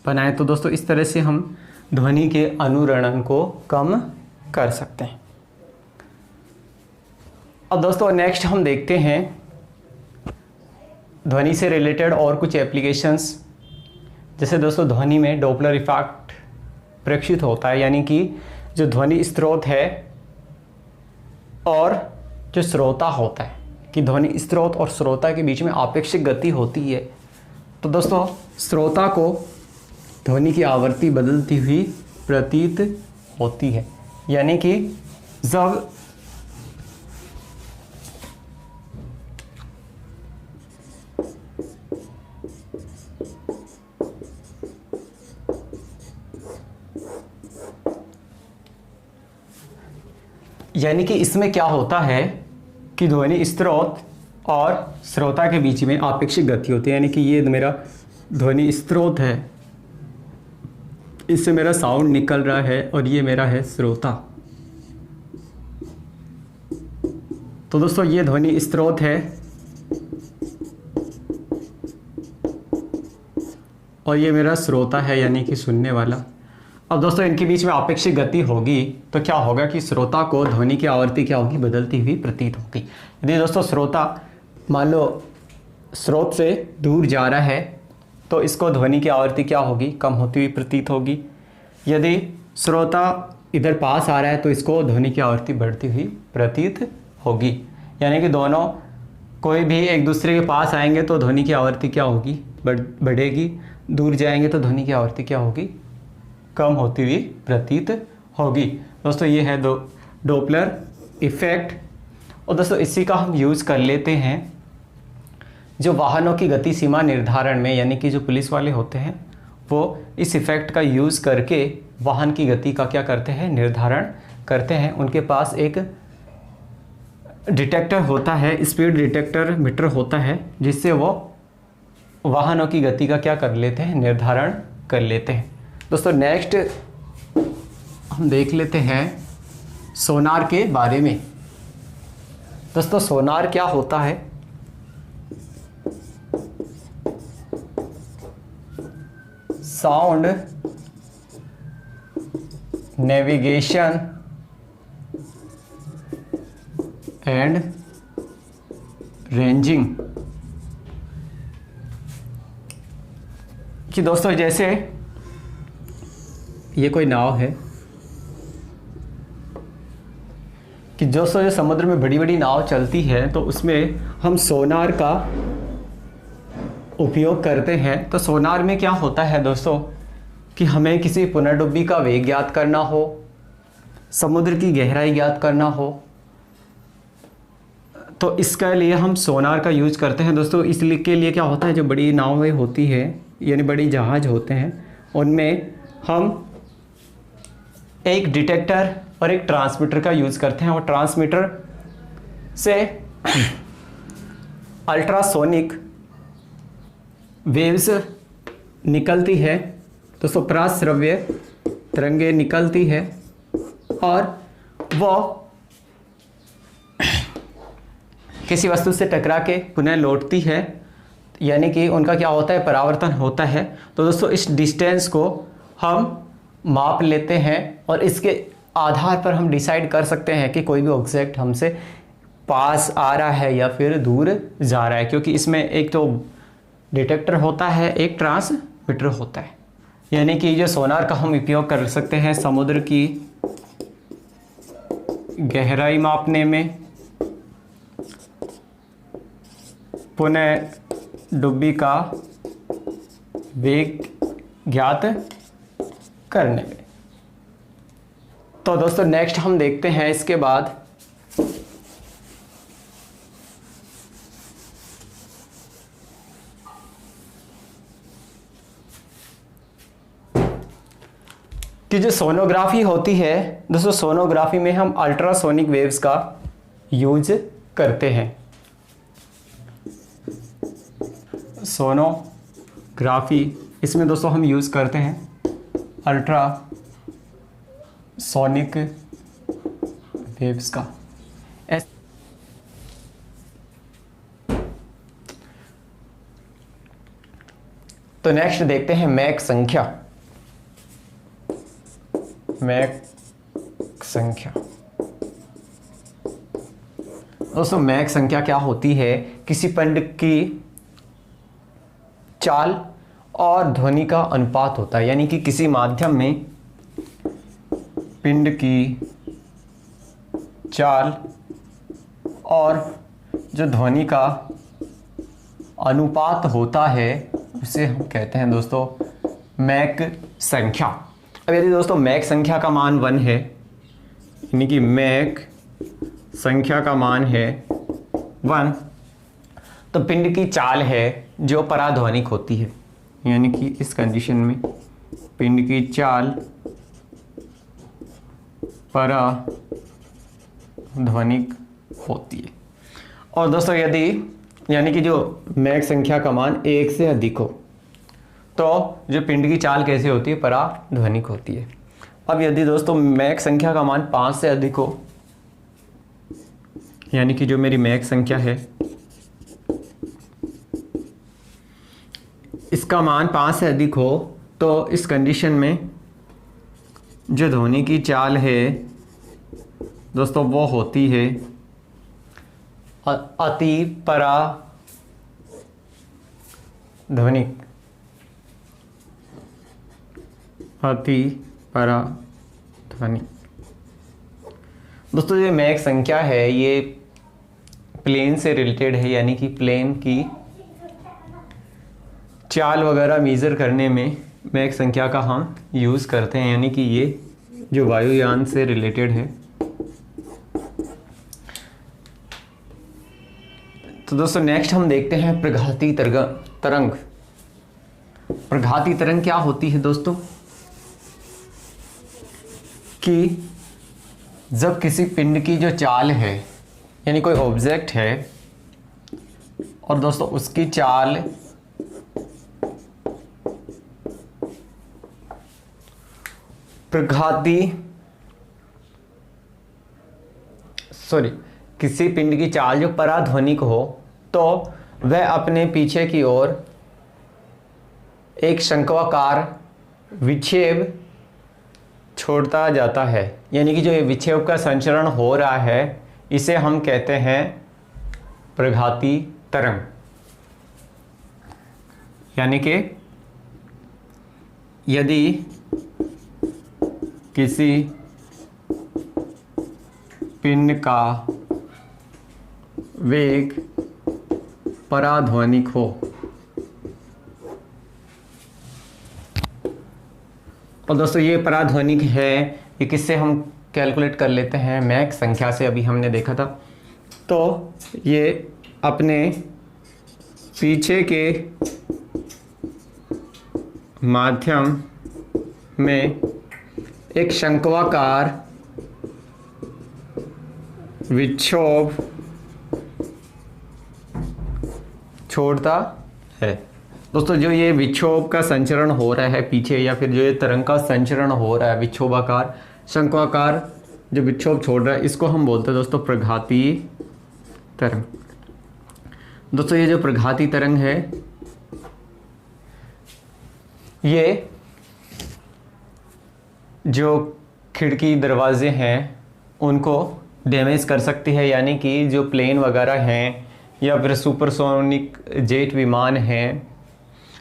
बनाएं। तो दोस्तों इस तरह से हम ध्वनि के अनुरणन को कम कर सकते हैं। अब दोस्तों नेक्स्ट हम देखते हैं ध्वनि से रिलेटेड और कुछ एप्लीकेशंस। जैसे दोस्तों ध्वनि में डॉपलर इफेक्ट प्रेक्षित होता है, यानी कि जो ध्वनि स्रोत है और जो श्रोता होता है कि ध्वनि स्रोत और श्रोता के बीच में आपेक्षिक गति होती है। तो दोस्तों श्रोता को ध्वनि की आवृत्ति बदलती हुई प्रतीत होती है, यानी कि जब यानी कि इसमें क्या होता है कि ध्वनि स्रोत और श्रोता के बीच में आपेक्षिक गति होती है, यानी कि ये मेरा ध्वनि स्रोत है, इससे मेरा साउंड निकल रहा है और ये मेरा है श्रोता। तो दोस्तों ये ध्वनि स्रोत है और ये मेरा श्रोता है यानी कि सुनने वाला। अब दोस्तों इनके बीच में आपेक्षिक गति होगी तो क्या होगा कि श्रोता को ध्वनि की आवृत्ति क्या होगी, बदलती हुई प्रतीत होगी। यदि दोस्तों श्रोता मान लो स्रोत से दूर जा रहा है तो इसको ध्वनि की आवृत्ति क्या होगी, कम होती हुई प्रतीत होगी। यदि श्रोता इधर पास आ रहा है तो इसको ध्वनि की आवृत्ति बढ़ती हुई प्रतीत होगी। यानी कि दोनों कोई भी एक दूसरे के पास आएंगे तो ध्वनि की आवृत्ति क्या होगी, बढ़ेगी। दूर जाएंगे तो ध्वनि की आवृत्ति क्या होगी, कम होती हुई प्रतीत होगी। दोस्तों ये है डॉपलर इफेक्ट। और दोस्तों इसी का हम यूज़ कर लेते हैं जो वाहनों की गति सीमा निर्धारण में, यानी कि जो पुलिस वाले होते हैं वो इस इफ़ेक्ट का यूज़ करके वाहन की गति का क्या करते हैं, निर्धारण करते हैं। उनके पास एक डिटेक्टर होता है, स्पीड डिटेक्टर मीटर होता है, जिससे वो वाहनों की गति का क्या कर लेते हैं, निर्धारण कर लेते हैं। दोस्तों नेक्स्ट हम देख लेते हैं सोनार के बारे में। दोस्तों सोनार क्या होता है, साउंड नेविगेशन एंड रेंजिंग। कि दोस्तों जैसे ये कोई नाव है कि जो समुद्र में बड़ी बड़ी नाव चलती है तो उसमें हम सोनार का उपयोग करते हैं। तो सोनार में क्या होता है दोस्तों कि हमें किसी पुनर्डुब्बी का वेग ज्ञात करना हो, समुद्र की गहराई ज्ञात करना हो, तो इसके लिए हम सोनार का यूज करते हैं। दोस्तों इसलिए के लिए क्या होता है, जो बड़ी नावें होती है यानी बड़ी जहाज होते हैं उनमें हम एक डिटेक्टर और एक ट्रांसमीटर का यूज़ करते हैं। और ट्रांसमीटर से अल्ट्रासोनिक वेव्स निकलती है, दोस्तों प्राश्रव्य तरंगे निकलती है और वो किसी वस्तु से टकरा के पुनः लौटती है, यानी कि उनका क्या होता है, परावर्तन होता है। तो दोस्तों इस डिस्टेंस को हम माप लेते हैं और इसके आधार पर हम डिसाइड कर सकते हैं कि कोई भी ऑब्जेक्ट हमसे पास आ रहा है या फिर दूर जा रहा है, क्योंकि इसमें एक तो डिटेक्टर होता है, एक ट्रांसमीटर होता है। यानी कि जो सोनार का हम उपयोग कर सकते हैं समुद्र की गहराई मापने में, पुनः डुब्बी का वेग ज्ञात करने में। तो दोस्तों नेक्स्ट हम देखते हैं इसके बाद कि जो सोनोग्राफी होती है दोस्तों, सोनोग्राफी में हम अल्ट्रासोनिक वेव्स का यूज करते हैं। सोनोग्राफी, इसमें दोस्तों हम यूज करते हैं अल्ट्रासोनिक वेव्स का। तो नेक्स्ट देखते हैं मैक संख्या। मैक संख्या दोस्तों, मैक संख्या क्या होती है? किसी पिंड की चाल और ध्वनि का अनुपात होता है, यानी कि किसी माध्यम में पिंड की चाल और जो ध्वनि का अनुपात होता है उसे हम कहते हैं दोस्तों मैक संख्या। अब यदि दोस्तों मैक संख्या का मान 1 है, यानी कि मैक संख्या का मान है 1, तो पिंड की चाल है जो पराध्वनिक होती है, यानी कि इस कंडीशन में पिंड की चाल पराध्वनिक होती है। और दोस्तों यदि यानी कि जो मैक संख्या का मान 1 से अधिक हो तो जो पिंड की चाल कैसे होती है? पराध्वनिक होती है। अब यदि दोस्तों मैक संख्या का मान 5 से अधिक हो, यानी कि जो मेरी मैक संख्या है इसका मान 5 से अधिक हो, तो इस कंडीशन में जो ध्वनि की चाल है दोस्तों वो होती है अति पराध्वनिक। अति पराध्वनिक दोस्तों, ये मैक संख्या है ये प्लेन से रिलेटेड है, यानी कि प्लेन की चाल वगैरह मेजर करने में मैक संख्या का हम यूज़ करते हैं, यानी कि ये जो वायुयान से रिलेटेड है। तो दोस्तों नेक्स्ट हम देखते हैं प्रघाती तरंग। प्रघाती तरंग क्या होती है दोस्तों? कि जब किसी पिंड की जो चाल है, यानी कोई ऑब्जेक्ट है और दोस्तों उसकी चाल किसी पिंड की चाल जो पराध्वनिक हो, तो वह अपने पीछे की ओर एक शंक्वाकार विक्षेप छोड़ता जाता है, यानी कि जो ये विक्षेप का संचरण हो रहा है इसे हम कहते हैं प्रघाती तरंग। यानी कि यदि किसी पिंड का वेग पराध्वनिक हो, और दोस्तों ये पराध्वनिक है, ये किससे हम कैलकुलेट कर लेते हैं? मैक संख्या से, अभी हमने देखा था। तो ये अपने पीछे के माध्यम में एक शंक्वाकार विक्षोभ छोड़ता है। दोस्तों जो ये विक्षोभ का संचरण हो रहा है पीछे, या फिर जो ये तरंग का संचरण हो रहा है विक्षोभाकार शंक्वाकार जो विक्षोभ छोड़ रहा है, इसको हम बोलते हैं दोस्तों प्रघाती तरंग। दोस्तों ये जो प्रघाती तरंग है ये जो खिड़की दरवाजे हैं उनको डैमेज कर सकती है, यानी कि जो प्लेन वगैरह हैं या फिर सुपरसोनिक जेट विमान हैं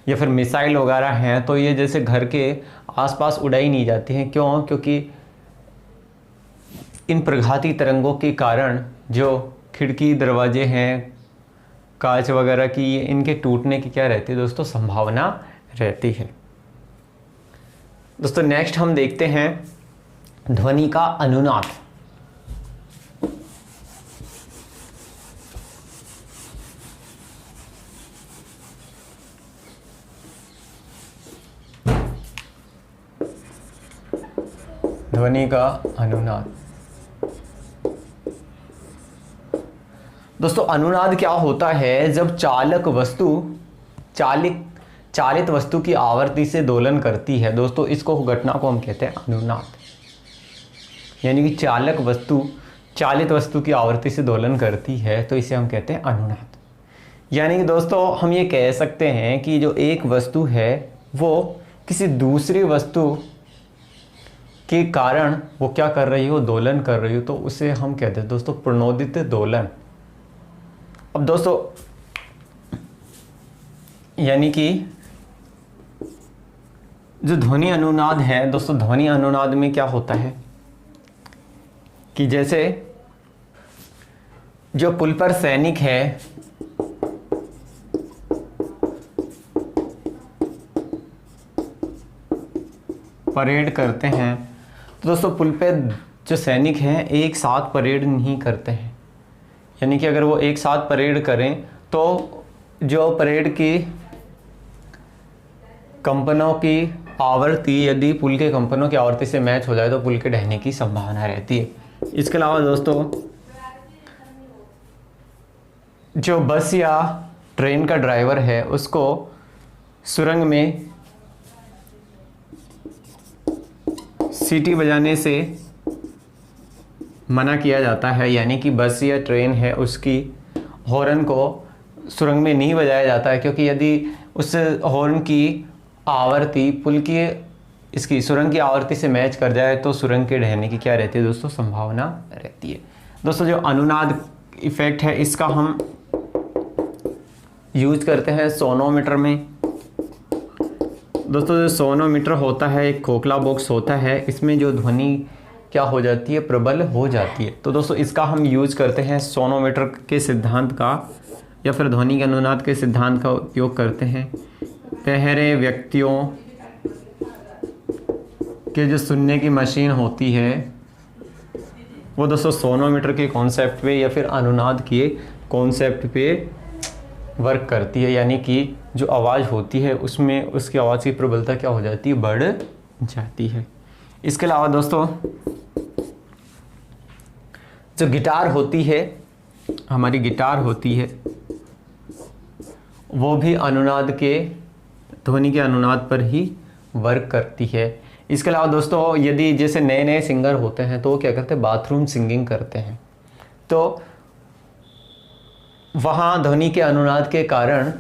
या फिर मिसाइल वगैरह हैं, तो ये जैसे घर के आसपास उड़ाई नहीं जाती हैं। क्यों? क्योंकि इन प्रघाती तरंगों के कारण जो खिड़की दरवाजे हैं कांच वगैरह की, इनके टूटने की क्या रहती है दोस्तों? संभावना रहती है। दोस्तों नेक्स्ट हम देखते हैं ध्वनि का अनुनाद। ध्वनि का अनुनाद। दोस्तों अनुनाद क्या होता है? जब चालित वस्तु की आवर्ती से दोलन करती है दोस्तों, इसको घटना को हम कहते हैं अनुनाद। यानी कि चालित वस्तु की आवर्ती से दोलन करती है तो इसे हम कहते हैं अनुनाद। यानी कि दोस्तों हम ये कह सकते हैं कि जो एक वस्तु है वो किसी दूसरी वस्तु के कारण वो क्या कर रही हो, दोलन कर रही हो, तो उसे हम कहते हैं दोस्तों प्रणोदित दोलन। अब दोस्तों यानी कि जो ध्वनि अनुनाद है दोस्तों, ध्वनि अनुनाद में क्या होता है कि जैसे जो पुल पर सैनिक है परेड करते हैं, तो दोस्तों पुल पे जो सैनिक हैं एक साथ परेड नहीं करते हैं। यानी कि अगर वो एक साथ परेड करें तो जो परेड की कंपनों की आवर्ती यदि पुल के कंपनों की आवर्ती से मैच हो जाए तो पुल के ढहने की संभावना रहती है। इसके अलावा दोस्तों जो बस या ट्रेन का ड्राइवर है उसको सुरंग में सीटी बजाने से मना किया जाता है। यानी कि बस या ट्रेन है उसकी हॉर्न को सुरंग में नहीं बजाया जाता है, क्योंकि यदि उस हॉर्न की आवर्ती पुल की इसकी सुरंग की आवर्ती से मैच कर जाए तो सुरंग के ढहने की क्या रहती है दोस्तों, संभावना रहती है। दोस्तों जो अनुनाद इफेक्ट है इसका हम यूज करते हैं सोनोमीटर में। दोस्तों जो सोनोमीटर होता है एक खोखला बॉक्स होता है, इसमें जो ध्वनि क्या हो जाती है, प्रबल हो जाती है। तो दोस्तों इसका हम यूज करते हैं सोनोमीटर के सिद्धांत का या फिर ध्वनि के अनुनाद के सिद्धांत का उपयोग करते हैं। बहरे व्यक्तियों के जो सुनने की मशीन होती है वो दोस्तों सोनोमीटर के कॉन्सेप्ट पे या फिर अनुनाद के कॉन्सेप्ट पे वर्क करती है। यानी कि जो आवाज़ होती है उसमें उसकी आवाज़ की प्रबलता क्या हो जाती है, बढ़ जाती है। इसके अलावा दोस्तों जो गिटार होती है, हमारी गिटार होती है, वो भी अनुनाद के ध्वनि के अनुनाद पर ही वर्क करती है। इसके अलावा दोस्तों यदि जैसे नए नए सिंगर होते हैं तो वो क्या करते हैं, बाथरूम सिंगिंग करते हैं, तो वहाँ ध्वनि के अनुनाद के कारण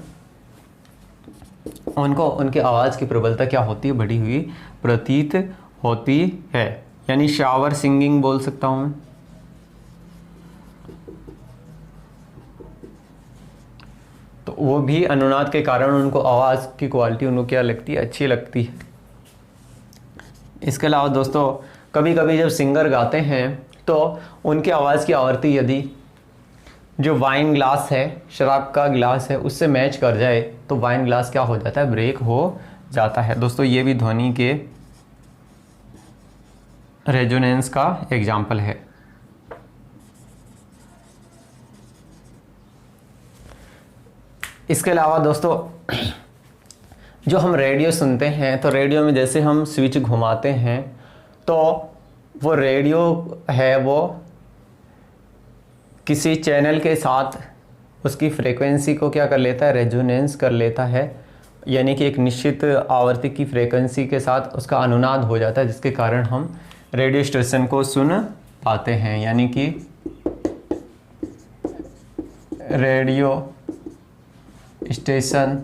उनको उनकी आवाज़ की प्रबलता क्या होती है, बढ़ी हुई प्रतीत होती है। यानी शावर सिंगिंग बोल सकता हूँ मैं। तो वो भी अनुनाद के कारण उनको आवाज़ की क्वालिटी उनको क्या लगती है, अच्छी लगती है। इसके अलावा दोस्तों कभी कभी जब सिंगर गाते हैं तो उनकी आवाज़ की आवृत्ति यदि जो वाइन ग्लास है, शराब का ग्लास है, उससे मैच कर जाए तो वाइन ग्लास क्या हो जाता है, ब्रेक हो जाता है। दोस्तों ये भी ध्वनि के रेजोनेंस का एग्जाम्पल है। इसके अलावा दोस्तों जो हम रेडियो सुनते हैं तो रेडियो में जैसे हम स्विच घुमाते हैं तो वो रेडियो है वो किसी चैनल के साथ उसकी फ्रीक्वेंसी को क्या कर लेता है, रेजोनेंस कर लेता है। यानी कि एक निश्चित आवृत्ति की फ्रीक्वेंसी के साथ उसका अनुनाद हो जाता है, जिसके कारण हम रेडियो स्टेशन को सुन पाते हैं। यानी कि रेडियो स्टेशन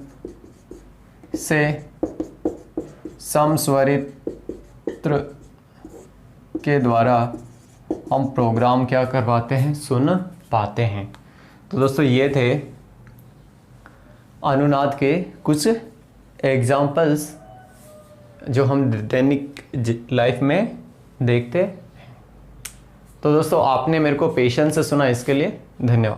से समस्वरित्र के द्वारा हम प्रोग्राम क्या करवाते हैं, सुन पाते हैं। तो दोस्तों ये थे अनुनाद के कुछ एग्जाम्पल्स जो हम दैनिक लाइफ में देखते हैं। तो दोस्तों आपने मेरे को पेशेंस से सुना, इसके लिए धन्यवाद।